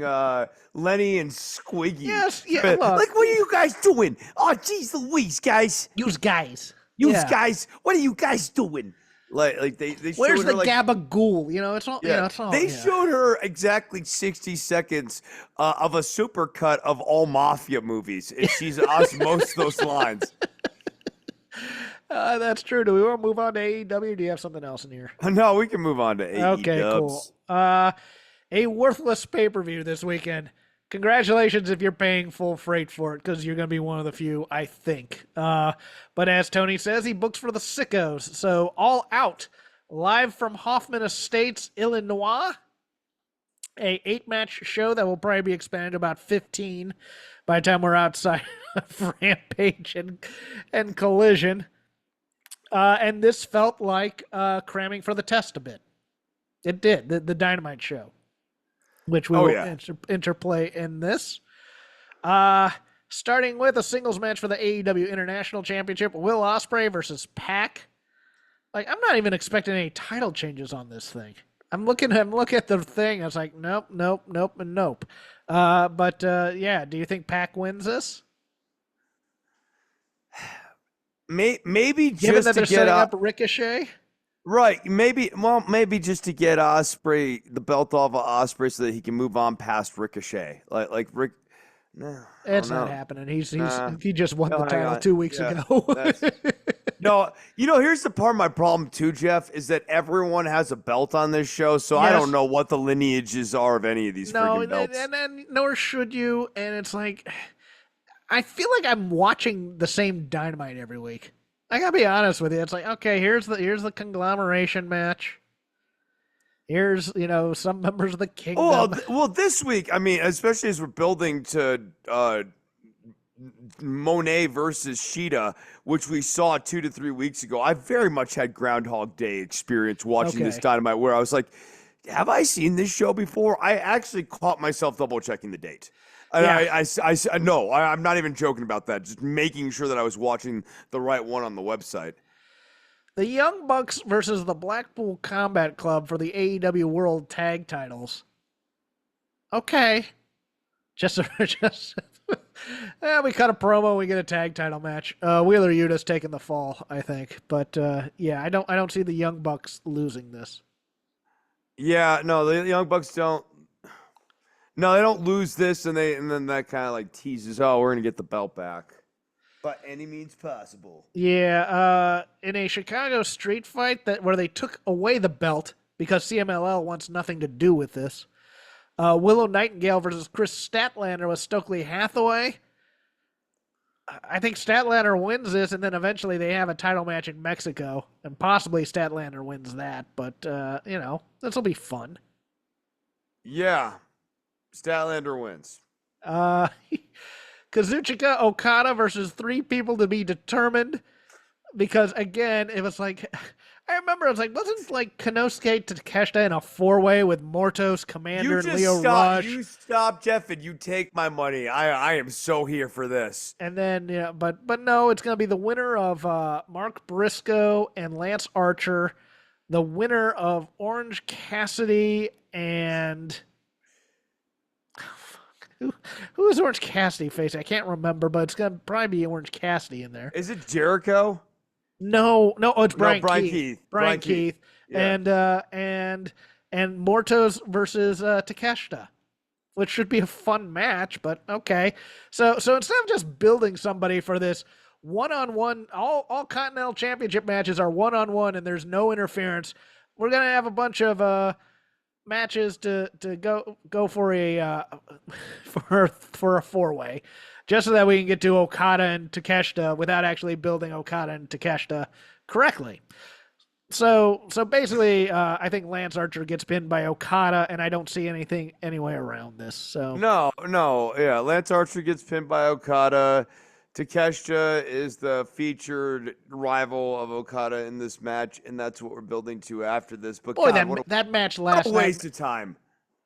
Lenny and Squiggy. Yes, yeah. Like, what are you guys doing? Oh, geez, Louise, guys. Use guys. Guys. What are you guys doing? Like they where's showed her the gabagool? It's all. Yeah. It's all. They showed her exactly 60 seconds of a supercut of all mafia movies, and she's asked most of those lines. That's true. Do we want to move on to AEW? Or do you have something else in here? No, we can move on to AEW. Okay, cool. A worthless pay-per-view this weekend. Congratulations if you're paying full freight for it, because you're going to be one of the few, I think. But as Tony says, he books for the sickos. So All Out, live from Hoffman Estates, Illinois. A 8-match show that will probably be expanded to about 15 by the time we're outside of Rampage and Collision. And this felt like cramming for the test a bit. It did, the Dynamite show, which we will interplay in this. Starting with a singles match for the AEW International Championship, Will Ospreay versus Pac. Like, I'm not even expecting any title changes on this thing. I'm looking at the thing. I was like, nope, and nope. But do you think Pac wins this? Maybe just given that they're to get setting up Ricochet. Right, maybe just to get Ospreay the belt off of Ospreay so that he can move on past Ricochet. Like Rick, no, it's not happening. He just won the title 2 weeks ago. No, here's the part of my problem too, Jeff, is that everyone has a belt on this show, so I don't know what the lineages are of any of these freaking belts. And nor should you. And it's like, I feel like I'm watching the same Dynamite every week. I gotta be honest with you. It's like, okay, here's the conglomeration match. Here's, some members of the Kingdom. Well, this week, I mean, especially as we're building to Monet versus Sheeta, which we saw 2 to 3 weeks ago, I very much had Groundhog Day experience watching this Dynamite, where I was like, have I seen this show before? I actually caught myself double checking the date. And no, I'm not even joking about that. Just making sure that I was watching the right one on the website. The Young Bucks versus the Blackpool Combat Club for the AEW World Tag Titles. Okay. We cut a promo. We get a tag title match. Wheeler Yuta's taking the fall, I think. But yeah, I don't see the Young Bucks losing this. Yeah, no, the Young Bucks don't. No, they don't lose this, and then that kind of like teases, oh, we're gonna get the belt back by any means possible. Yeah, in a Chicago street fight where they took away the belt because CMLL wants nothing to do with this. Willow Nightingale versus Chris Statlander with Stokely Hathaway. I think Statlander wins this, and then eventually they have a title match in Mexico, and possibly Statlander wins that. But this will be fun. Yeah, Statlander wins. Kazuchika Okada versus 3 people to be determined. Because again, it was like I remember I was like, wasn't like Konosuke Takeshita in a 4-way with Mortos, Commander, and Leo Rush? You stop, Jeff, and you take my money. I am so here for this. And then but no, it's gonna be the winner of Mark Briscoe and Lance Archer, the winner of Orange Cassidy and who is Orange Cassidy facing? I can't remember, but it's gonna probably be Orange Cassidy in there. Is it Jericho? No, it's Brian Keith. Brian Keith. Yeah. And Mortos versus Takeshita, which should be a fun match, but okay. So instead of just building somebody for this one-on-one, all Continental Championship matches are one-on-one and there's no interference. We're gonna have a bunch of matches to go for a for a 4-way. Just so that we can get to Okada and Takeshita without actually building Okada and Takeshita correctly. So basically, I think Lance Archer gets pinned by Okada, and I don't see anything anyway around this. So yeah, Lance Archer gets pinned by Okada. Takeshita is the featured rival of Okada in this match, and that's what we're building to after this. But boy, God, that match last night, waste of time.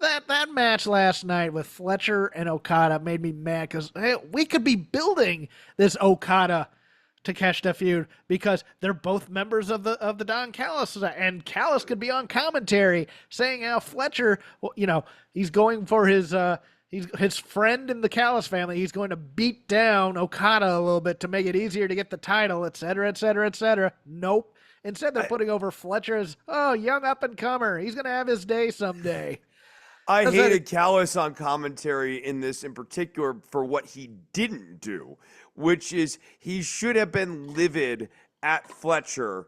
That match last night with Fletcher and Okada made me mad because hey, we could be building this Okada Takeshita feud because they're both members of the Don Callis, and Callis could be on commentary saying how Fletcher, he's going for his friend in the Callis family. He's going to beat down Okada a little bit to make it easier to get the title, etc., etc., etc. Nope. Instead, they're putting over Fletcher as young up and comer. He's gonna have his day someday. I hated Callis on commentary in this in particular for what he didn't do, which is he should have been livid at Fletcher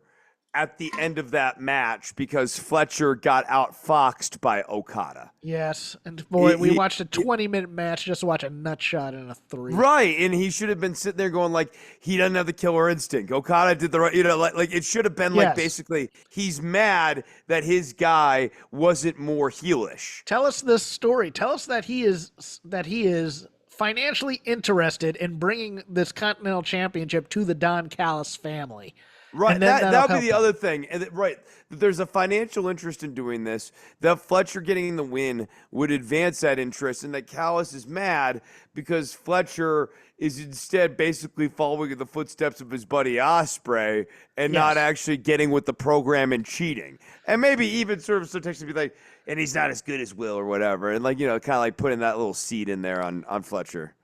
at the end of that match because Fletcher got outfoxed by Okada. Yes, and boy, we watched a 20-minute match just to watch a nut shot in a 3. Right, and he should have been sitting there going like, he doesn't have the killer instinct. Okada did the right, like it should have been like basically he's mad that his guy wasn't more heelish. Tell us this story. Tell us that he is financially interested in bringing this Continental Championship to the Don Callis family. Right, that would be the other thing. And right, there's a financial interest in doing this. That Fletcher getting the win would advance that interest, and that Callis is mad because Fletcher is instead basically following in the footsteps of his buddy Ospreay and not actually getting with the program and cheating. And maybe even sort of subtextually be like, and he's not as good as Will or whatever, and kind of like putting that little seed in there on Fletcher.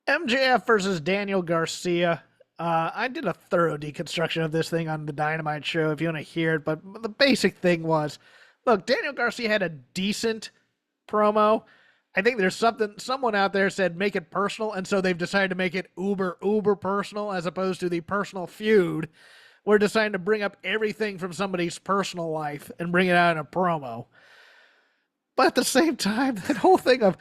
MJF versus Daniel Garcia. I did a thorough deconstruction of this thing on the Dynamite show if you want to hear it, but the basic thing was, look, Daniel Garcia had a decent promo. I think there's someone out there said make it personal, and so they've decided to make it uber personal as opposed to the personal feud. We're deciding to bring up everything from somebody's personal life and bring it out in a promo. But at the same time, that whole thing of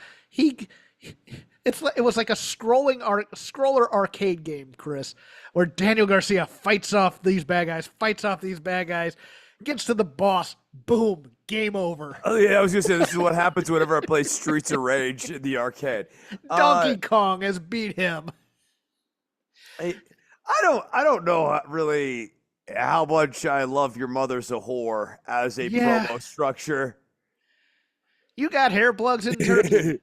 it was like a scroller arcade game, Chris, where Daniel Garcia fights off these bad guys, gets to the boss, boom, game over. Oh yeah, I was gonna say this is what happens whenever I play Streets of Rage in the arcade. Donkey Kong has beat him. I don't know really how much I love Your Mother's a Whore as a promo structure. You got hair plugs in Turkey.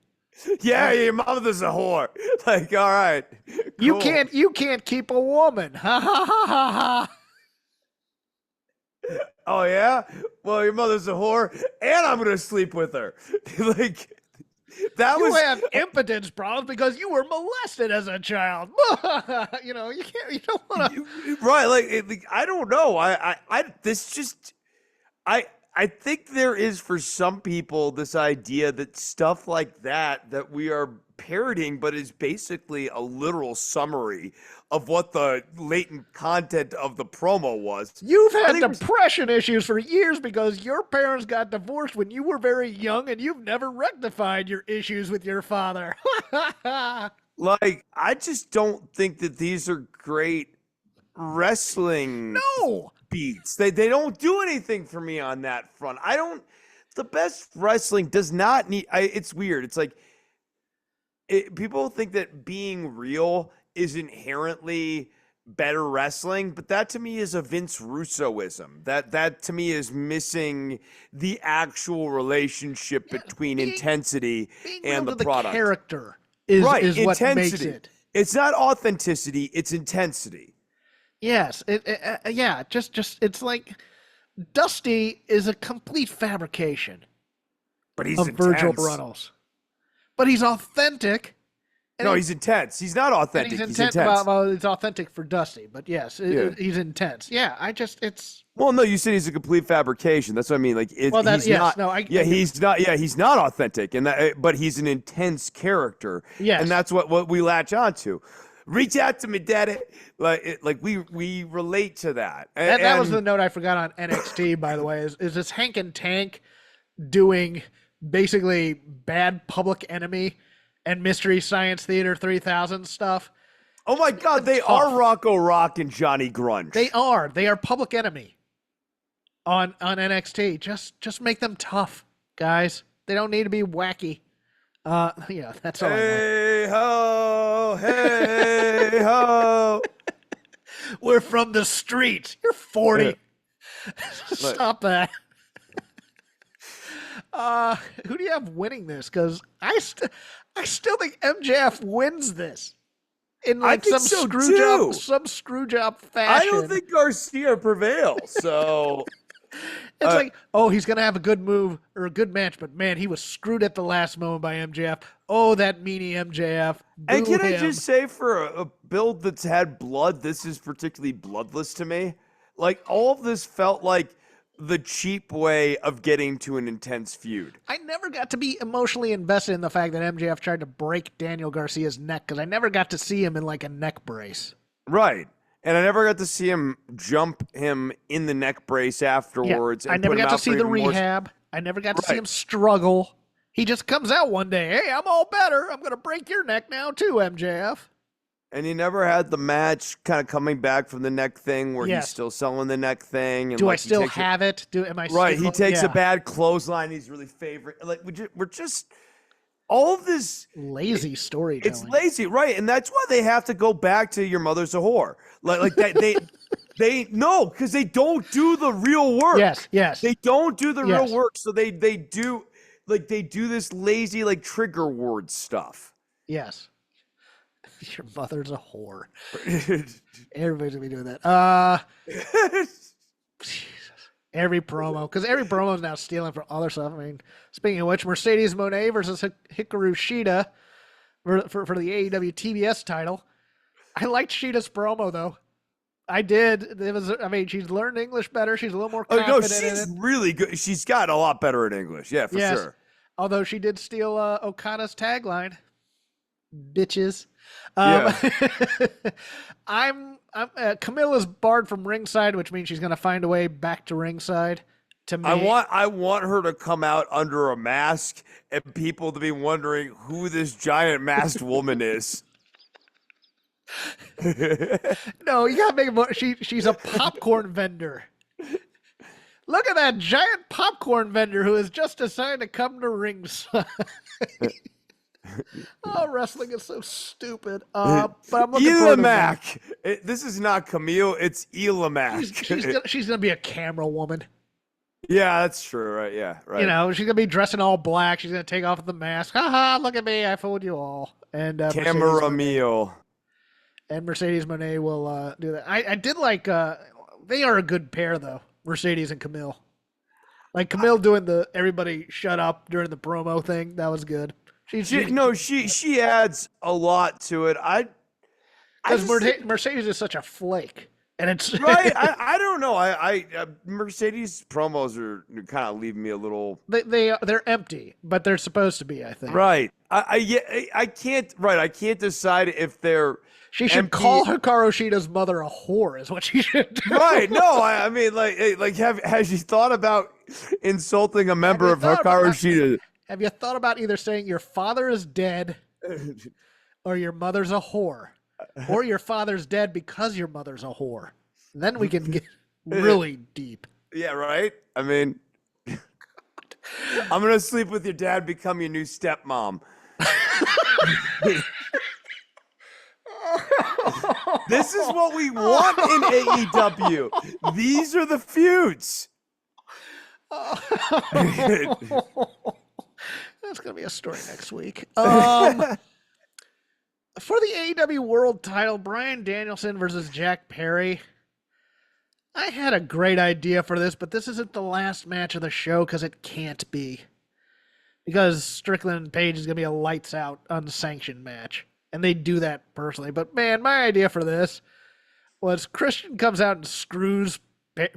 Yeah, your mother's a whore. Like, all right. Cool. You can't keep a woman. Ha ha ha ha ha. Oh yeah? Well, your mother's a whore, and I'm gonna sleep with her. Like, That You was have impotence problems because you were molested as a child. You can't. You don't want to. right. Like, I don't know. This just, I, I think there is for some people this idea that stuff like that we are parroting, but is basically a literal summary of what the latent content of the promo was. You've I had think depression issues for years because your parents got divorced when you were very young, and you've never rectified your issues with your father. like I just don't think that these are great wrestling No. beats. They don't do anything for me on that front. I don't. The best wrestling does not need. It's weird. It's like people think that being real is inherently better wrestling, but that to me is a Vince Russoism. That to me is missing the actual relationship between being, intensity being real and the to the product. character Right, is what makes intensity. it. It's not authenticity, it's intensity. Yes. Yeah. Just it's like Dusty is a complete fabrication But he's of Virgil intense. Brunnels, but he's authentic. No, he's intense. He's not And authentic. he's He's intense. intense. Well, it's authentic for Dusty, but yes, Yeah. he's intense. Yeah, it's Well, no, you said he's a complete fabrication. That's what I mean. Like, well that he's yes, not. no, I Yeah, I get- he's not. Yeah, he's not authentic, and but he's an intense character. Yes. And that's what we latch onto. Reach out to me, daddy. Like we relate to that. that was And- the note I forgot on NXT. By the way, is this Hank and Tank doing basically bad Public Enemy and Mystery Science Theater 3000 stuff? oh my God, they tough. are Rocco Rock and Johnny Grunge. They are Public Enemy on NXT. Just make them tough, guys. They don't need to be wacky. Yeah, that's all I know. Hey ho, hey ho. We're from the streets. You're 40. Stop that. Who do you have winning this? Because I still think MJF wins this in like think some so, screw job I fashion. don't think Garcia prevails. So It's like, oh, he's gonna have a good move or a good match, but man, he was screwed at the last moment by MJF. Oh, that meanie MJF. and Boo can I him. just say, for a build that's had blood, this is particularly bloodless to me. Like, all of this felt like the cheap way of getting to an intense feud. I never got to be emotionally invested in the fact that MJF tried to break Daniel Garcia's neck because I never got to see him in like a neck brace. Right. And I never got to see him jump him in the neck brace afterwards. I and never put him got to out see for the even more- rehab. I never got to see Right. him struggle. He just comes out one day. Hey, I'm all better. I'm going to break your neck now too, MJF. And he never had the match kind of coming back from the neck thing where Yes. he's still selling the neck thing. And Do I like, he still takes it- have it? Am I Right, still, he takes yeah. a bad clothesline. He's really favorite. Like we're just all of this. lazy storytelling? It's lazy, right? And that's why they have to go back to your mother's a whore. Like that. They no, because they don't do the real work. Yes. They don't do the Yes. real work. So they do this lazy like trigger word stuff. Yes. Your mother's a whore. Everybody's gonna be doing that. Jesus. Every promo, because every promo is now stealing from other stuff. I mean, speaking of which, Mercedes Moné versus Hikaru Shida for the AEW TBS title. I liked Shida's promo though. I did. It was. I mean, she's learned English better. She's a little more Oh confident no, in she's it. really good. She's gotten a lot better at English. Yeah, for Yes. sure. Although she did steal Okada's tagline, "Bitches." I'm Camilla's barred from ringside, which means she's going to find a way back to ringside. To me, I want her to come out under a mask and people to be wondering who this giant masked woman is. no, you got to make it more. She's a popcorn vendor. Look at that giant popcorn vendor who has just decided to come to ringside. Oh, wrestling is so stupid. But I'm looking forward to that. Elamac. This is not Camille, it's Elamac. She's gonna be a camera woman. Yeah, that's true, right? Yeah, right. You know, she's gonna be dressed in all black. She's gonna take off the mask. Haha! Look at me, I fooled you all. And Camera meal. And Mercedes Moné will do that. I did like. They are a good pair though, Mercedes and Camille. Like Camille doing the everybody shut up during the promo thing. That was good. She adds a lot to it. I because just think, Mercedes is such a flake, and it's right. I don't know. Mercedes promos are kind of leaving me a little. they're empty, but they're supposed to be. I think Right. I can't. Right. I can't decide if they're she should empty. call Hikaru Shida's mother a whore. Is what she should do. Right. No. I mean, has you thought about insulting a Have member you of thought about Hikaru Shida? Have you thought about either saying your father is dead or your mother's a whore, or your father's dead because your mother's a whore? And then we can get really deep. Yeah. Right. I mean, I'm gonna sleep with your dad, become your new stepmom. This is what we want in AEW. These are the feuds. That's gonna be a story next week. For the AEW World Title, Bryan Danielson versus Jack Perry. I had a great idea for this, but this isn't the last match of the show because it can't be. Because Strickland and Page is gonna be a lights out, unsanctioned match, and they do that personally. But man, my idea for this was Christian comes out and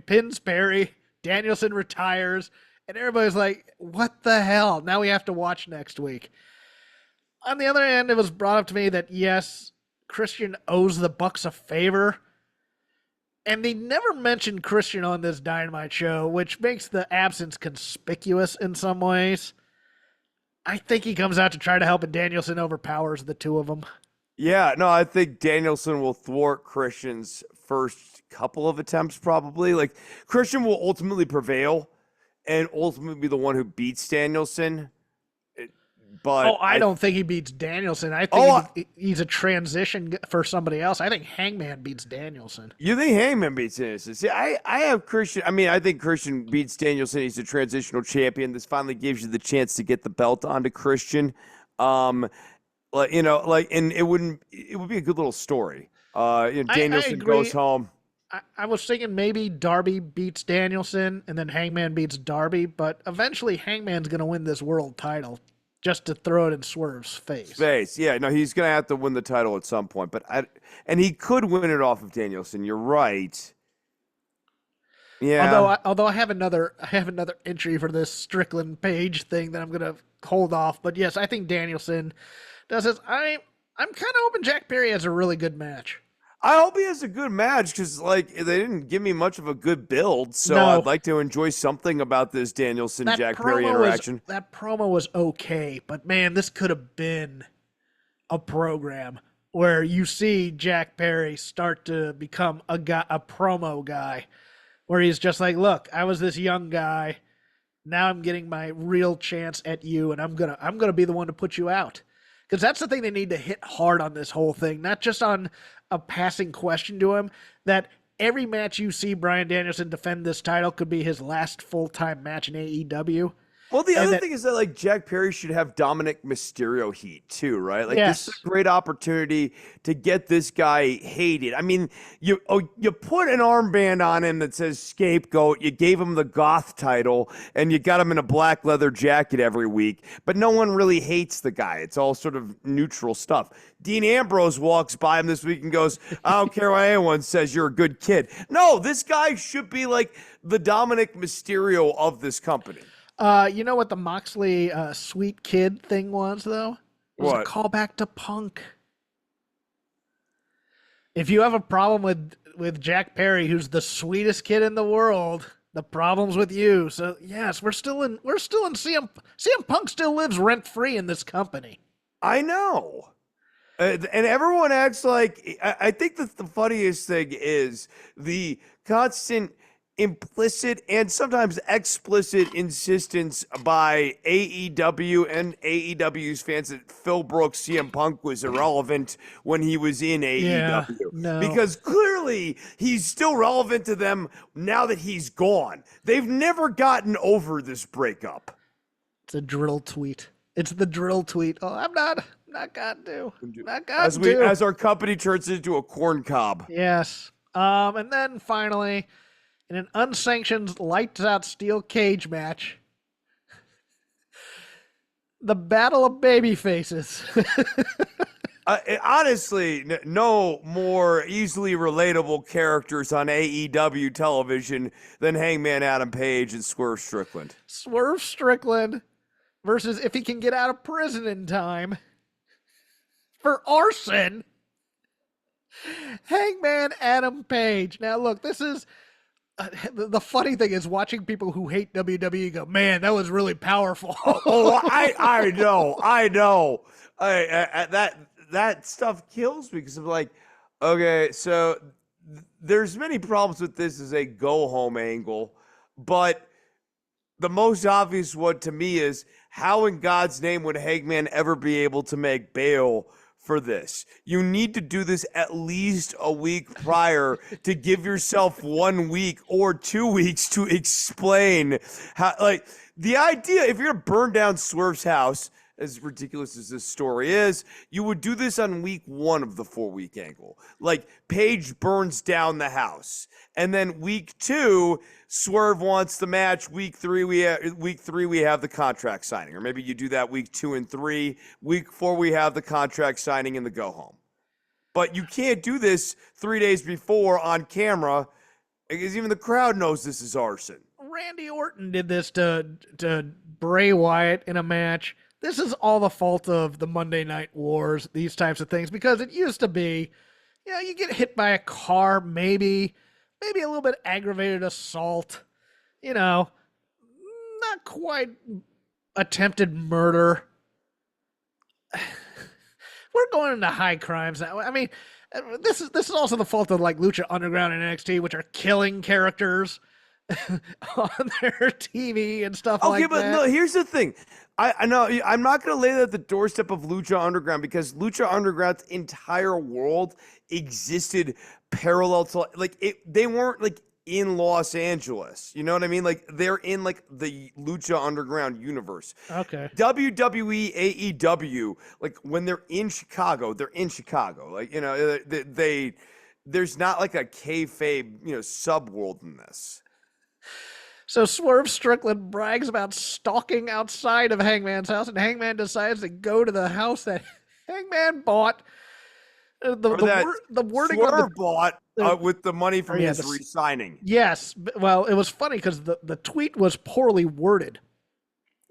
pins Perry, Danielson retires, and everybody's like, what the hell? Now we have to watch next week. On the other hand, it was brought up to me that yes, Christian owes the Bucks a favor. And they never mentioned Christian on this Dynamite show, which makes the absence conspicuous in some ways. I think he comes out to try to help, and Danielson overpowers the two of them. Yeah, no, I think Danielson will thwart Christian's first couple of attempts, probably. Like, Christian will ultimately prevail and ultimately be the one who beats Danielson. But I don't think he beats Danielson. I think he's a transition for somebody else. I think Hangman beats Danielson. You think Hangman beats Danielson? See, I have Christian. I mean, I think Christian beats Danielson. He's a transitional champion. This finally gives you the chance to get the belt onto Christian. And it would be a good little story. Danielson goes home. I was thinking maybe Darby beats Danielson and then Hangman beats Darby, but eventually Hangman's going to win this world title just to throw it in Swerve's face. Yeah. No, he's going to have to win the title at some point, and he could win it off of Danielson. You're right. Yeah. Although I have another entry for this Strickland Page thing that I'm going to hold off, but yes, I think Danielson does this. I'm kind of hoping Jack Perry has a really good match. I hope he has a good match because, they didn't give me much of a good build, so No. I'd like to enjoy something about this Danielson-Jack Perry interaction. That promo was okay, but man, this could have been a program where you see Jack Perry start to become a promo guy, where he's just like, look, I was this young guy, now I'm getting my real chance at you, and I'm gonna be the one to put you out. Because that's the thing they need to hit hard on this whole thing, not just on a passing question to him, that every match you see Bryan Danielson defend this title could be his last full-time match in AEW. Well, the other thing is that Jack Perry should have Dominic Mysterio heat too, right? This is a great opportunity to get this guy hated. I mean, you put an armband on him that says scapegoat, you gave him the goth title, and you got him in a black leather jacket every week, but no one really hates the guy. It's all sort of neutral stuff. Dean Ambrose walks by him this week and goes, I don't care what anyone says, you're a good kid. No, this guy should be like the Dominic Mysterio of this company. You know what the Moxley sweet kid thing was, though? It was a callback to Punk. If you have a problem with Jack Perry, who's the sweetest kid in the world, the problem's with you. So yes, we're still in CM Punk still lives rent free in this company. I know. And everyone acts like, I think that the funniest thing is the constant implicit and sometimes explicit insistence by AEW and AEW's fans that Phil Brooks, CM Punk was irrelevant when he was in AEW. Yeah, no. Because clearly he's still relevant to them now that he's gone. They've never gotten over this breakup. It's a drill tweet. It's the drill tweet. Oh, I'm not got to. As our company turns into a corn cob. Yes. And then finally, in an unsanctioned lights out steel cage match, The battle of baby faces. Honestly, no more easily relatable characters on AEW television than Hangman Adam Page and Swerve Strickland. Swerve Strickland versus if he can get out of prison in time for arson. Hangman Adam Page. Now, look, this is the funny thing is watching people who hate WWE go, man, that was really powerful. I know, that stuff kills me because I'm like, okay, so there's many problems with this as a go home angle, but the most obvious one to me is how in God's name would Hangman ever be able to make bail for this? You need to do this at least a week prior to give yourself 1 week or 2 weeks to explain how, like, the idea, if you're going to burn down Swerve's house, as ridiculous as this story is, you would do this on week 1 of the 4-week angle. Like, Paige burns down the house. And then week 2, Swerve wants the match. Week 3, we have the contract signing. Or maybe you do that week 2 and 3. Week 4, we have the contract signing and the go home. But you can't do this 3 days before on camera because even the crowd knows this is arson. Randy Orton did this to Bray Wyatt in a match. This is all the fault of the Monday Night Wars, these types of things, because it used to be, you get hit by a car, maybe a little bit aggravated assault, not quite attempted murder. We're going into high crimes now. I mean, this is also the fault of like Lucha Underground and NXT, which are killing characters on their TV and stuff like that. Okay, but no, here's the thing. I know I'm not going to lay that at the doorstep of Lucha Underground because Lucha Underground's entire world existed parallel to they weren't like in Los Angeles. You know what I mean? Like they're in like the Lucha Underground universe. Okay. WWE, AEW, like when they're in Chicago, they're in Chicago. Like, they there's not like a kayfabe, subworld in this. So Swerve Strickland brags about stalking outside of Hangman's house, and Hangman decides to go to the house that Hangman bought. The wording Swerve of bought with the money from his re-signing. Yes. Well, it was funny because the tweet was poorly worded.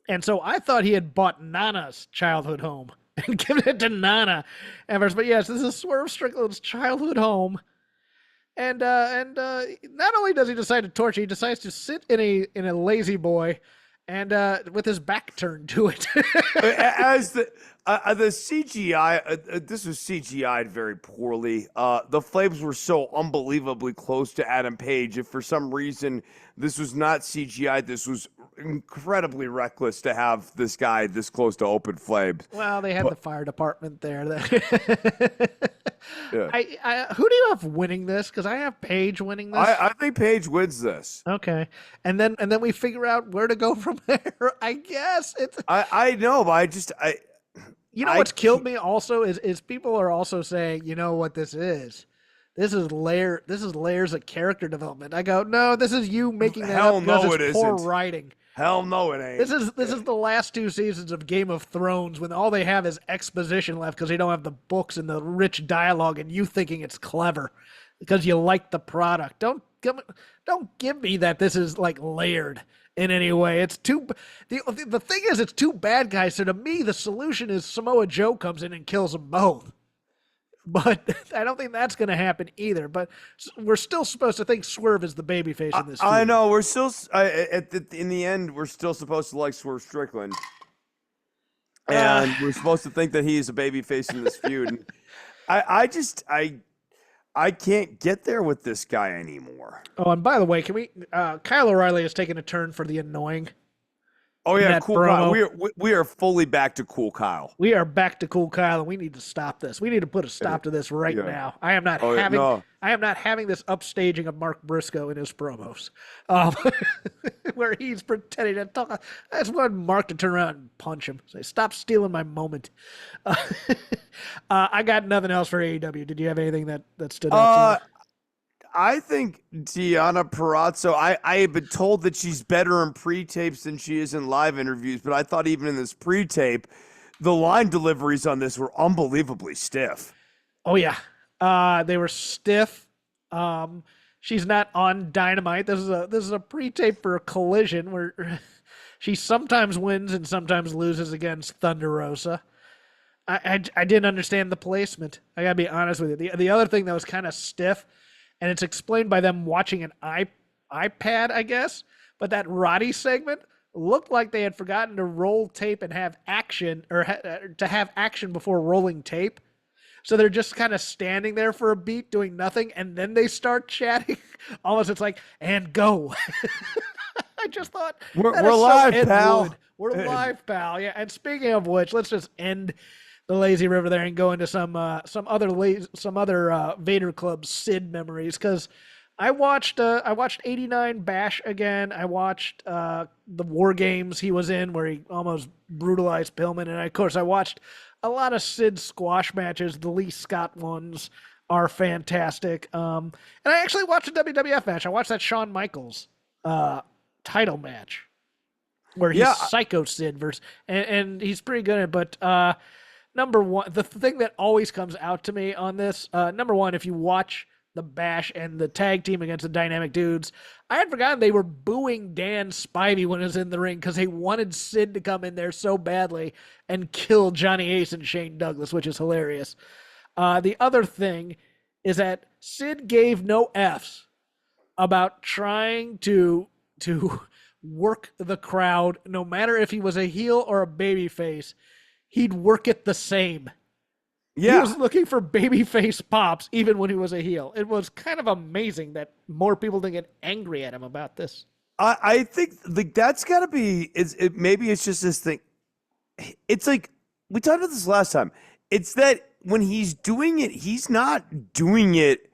And so I thought he had bought Nana's childhood home and given it to Nana. But yes, this is Swerve Strickland's childhood home. And not only does he decide to torture, he decides to sit in a lazy boy, and with his back turned to it. As the CGI, this was CGI'd very poorly. The flames were so unbelievably close to Adam Page. If for some reason this was not CGI, this was incredibly reckless to have this guy this close to open flames. Well, they had the fire department there. Yeah. Who do you have winning this? Because I have Paige winning this. I think Paige wins this. Okay, and then we figure out where to go from there. I guess it's. I know, but what's killed me also is people are also saying, what this is. This is layers of character development. I go, no, this is you making that up because it's poor writing. Hell no, it ain't. This is the last 2 seasons of Game of Thrones when all they have is exposition left because they don't have the books and the rich dialogue, and you thinking it's clever because you like the product. Don't give me that this is like layered in any way. It's too. The thing is, it's 2 bad guys. So to me, the solution is Samoa Joe comes in and kills them both. But I don't think that's going to happen either. But we're still supposed to think Swerve is the babyface in this feud. I know. We're still, in the end, we're still supposed to like Swerve Strickland. And we're supposed to think that he is a babyface in this feud. I can't get there with this guy anymore. Oh, and by the way, can we? Kyle O'Reilly has taken a turn for the annoying. Oh yeah, Cool Kyle. We are fully back to Cool Kyle. We are back to Cool Kyle, and we need to stop this. We need to put a stop to this right now. I am not having this upstaging of Mark Briscoe in his promos, where he's pretending to talk. I just want Mark to turn around and punch him. Say, "Stop stealing my moment." I got nothing else for AEW. Did you have anything that stood out to you? I think Deanna Parazzo, I have been told that she's better in pre-tapes than she is in live interviews, but I thought even in this pre-tape, the line deliveries on this were unbelievably stiff. Oh yeah, they were stiff. She's not on Dynamite. This is a pre-tape for a Collision where she sometimes wins and sometimes loses against Thunder Rosa. I didn't understand the placement. I gotta be honest with you. The other thing that was kind of stiff, and it's explained by them watching an iPad, I guess. But that Roddy segment looked like they had forgotten to roll tape and have action, or to have action before rolling tape. So they're just kind of standing there for a beat doing nothing, and then they start chatting. Almost it's like, and go. I just thought that We're is so live, Ed pal. Wood. We're live, pal. Yeah. And speaking of which, let's just end the lazy river there and go into some other Vader Club Sid memories, because I watched '89 Bash again. I watched the War Games he was in where he almost brutalized Pillman, and of course I watched a lot of Sid squash matches. The Lee Scott ones are fantastic. And I actually watched a WWF match. I watched that Shawn Michaels title match where he's Yeah, Psycho Sid versus, and he's pretty good at it. But number one, the thing that always comes out to me on this, number one, if you watch the Bash and the tag team against the Dynamic Dudes, I had forgotten they were booing Dan Spivey when he was in the ring because they wanted Sid to come in there so badly and kill Johnny Ace and Shane Douglas, which is hilarious. The other thing is that Sid gave no F's about trying to work the crowd, no matter if he was a heel or a babyface. He'd work it the same. He yeah. was looking for babyface pops even when he was a heel. It was kind of amazing that more people didn't get angry at him about this. I think like that's got to be. Maybe it's just this thing. It's like we talked about this last time. It's that when he's doing it, he's not doing it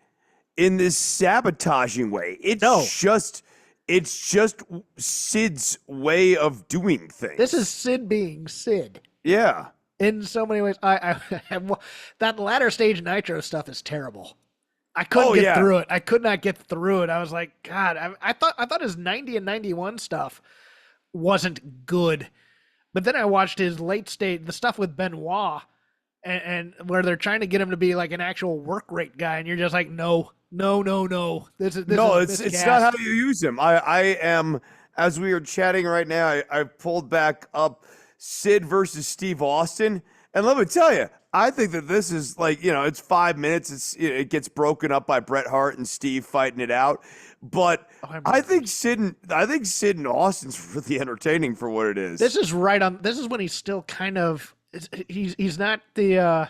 in this sabotaging way. No. It's just Sid's way of doing things. This is Sid being Sid yeah. in so many ways. That latter stage Nitro stuff is terrible. I couldn't get through it. I could not get through it. I was like, God, I thought his 90 and 91 stuff wasn't good. But then I watched his late stage, the stuff with Benoit, and where they're trying to get him to be like an actual work rate guy, and you're just like, no. It's not how you use him. I am, as we are chatting right now, I pulled back up Sid versus Steve Austin, and let me tell you, I think that this is like, it's 5 minutes. It gets broken up by Bret Hart and Steve fighting it out, but I think Sid and Austin's really entertaining for what it is. This is right on. This is when he's still kind of. He's not the.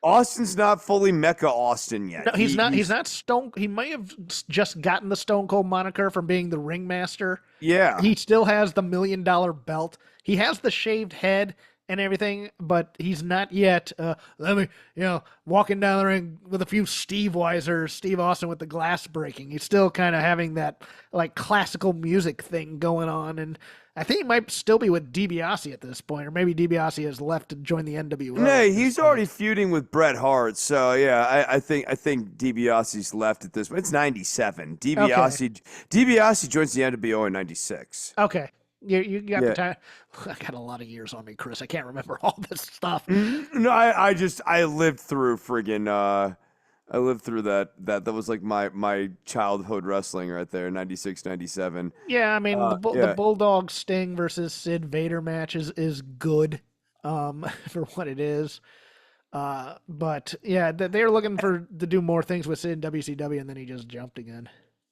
Austin's not fully Mecha Austin yet. No, he's not. He's not Stone. He may have just gotten the Stone Cold moniker from being the ringmaster. Yeah. He still has the $1 million belt. He has the shaved head and everything, but he's not yet. Walking down the ring with a few Steve Weiser, Steve Austin with the glass breaking. He's still kind of having that like classical music thing going on, and I think he might still be with DiBiase at this point, or maybe DiBiase has left to join the NWO. No, he's already feuding with Bret Hart, so yeah, I think DiBiase's left at this point. It's 97. DiBiase joins the NWO in 96. Okay. You got the time. I got a lot of years on me, Chris. I can't remember all this stuff. No, I lived through friggin' I lived through that was like my childhood wrestling right there, 96, 97. Yeah, I mean the Bulldog Sting versus Sid Vader match is good for what it is. But yeah, they're looking to do more things with Sid in WCW, and then he just jumped again.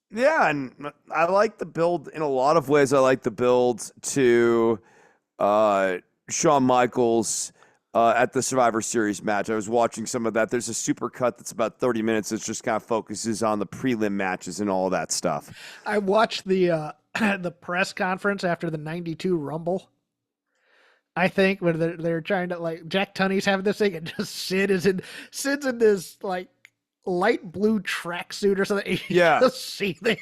Yeah, and I like the build in a lot of ways. I like the build to Shawn Michaels at the Survivor Series match. I was watching some of that. There's a super cut that's about 30 minutes that just kind of focuses on the prelim matches and all that stuff. I watched the the press conference after the '92 Rumble. I think where they're trying to like Jack Tunney's having this thing, and just Sid's in this like light blue tracksuit or something. Yeah, just seething.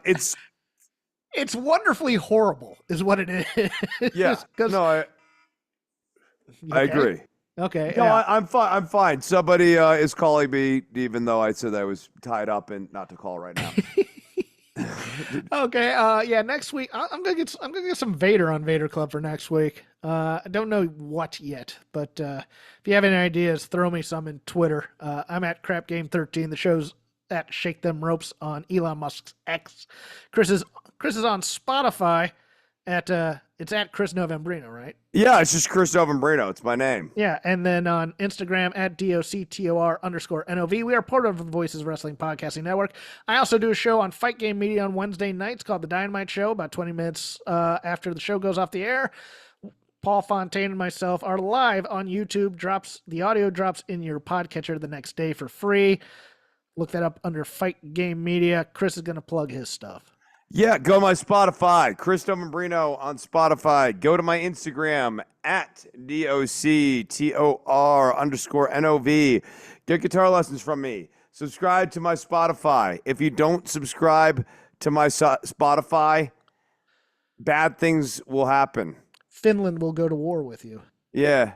It's wonderfully horrible, is what it is. Yeah, no, I agree. Okay, No, yeah. I'm fine. I'm fine. Somebody is calling me, even though I said I was tied up and not to call right now. Okay, yeah, next week I'm gonna get some Vader on Vader Club for next week. I don't know what yet, but if you have any ideas, throw me some in Twitter. I'm at Crap Game 13. The show's at Shake Them Ropes on Elon Musk's X. Chris is Chris is on Spotify at it's at Chris Novembrino, right? Yeah, it's just Chris Novembrino. It's my name. Yeah, and then on Instagram at DOCTOR_NOV. We are part of the Voices Wrestling Podcasting Network. I also do a show on Fight Game Media on Wednesday nights called The Dynamite Show, about 20 minutes after the show goes off the air. Paul Fontaine and myself are live on YouTube. The audio drops in your podcatcher the next day for free. Look that up under Fight Game Media. Chris is going to plug his stuff. Yeah, go to my Spotify, Chris Novembrino on Spotify. Go to my Instagram at DOCTOR_NOV. Get guitar lessons from me. Subscribe to my Spotify. If you don't subscribe to my Spotify, bad things will happen. Finland will go to war with you. Yeah.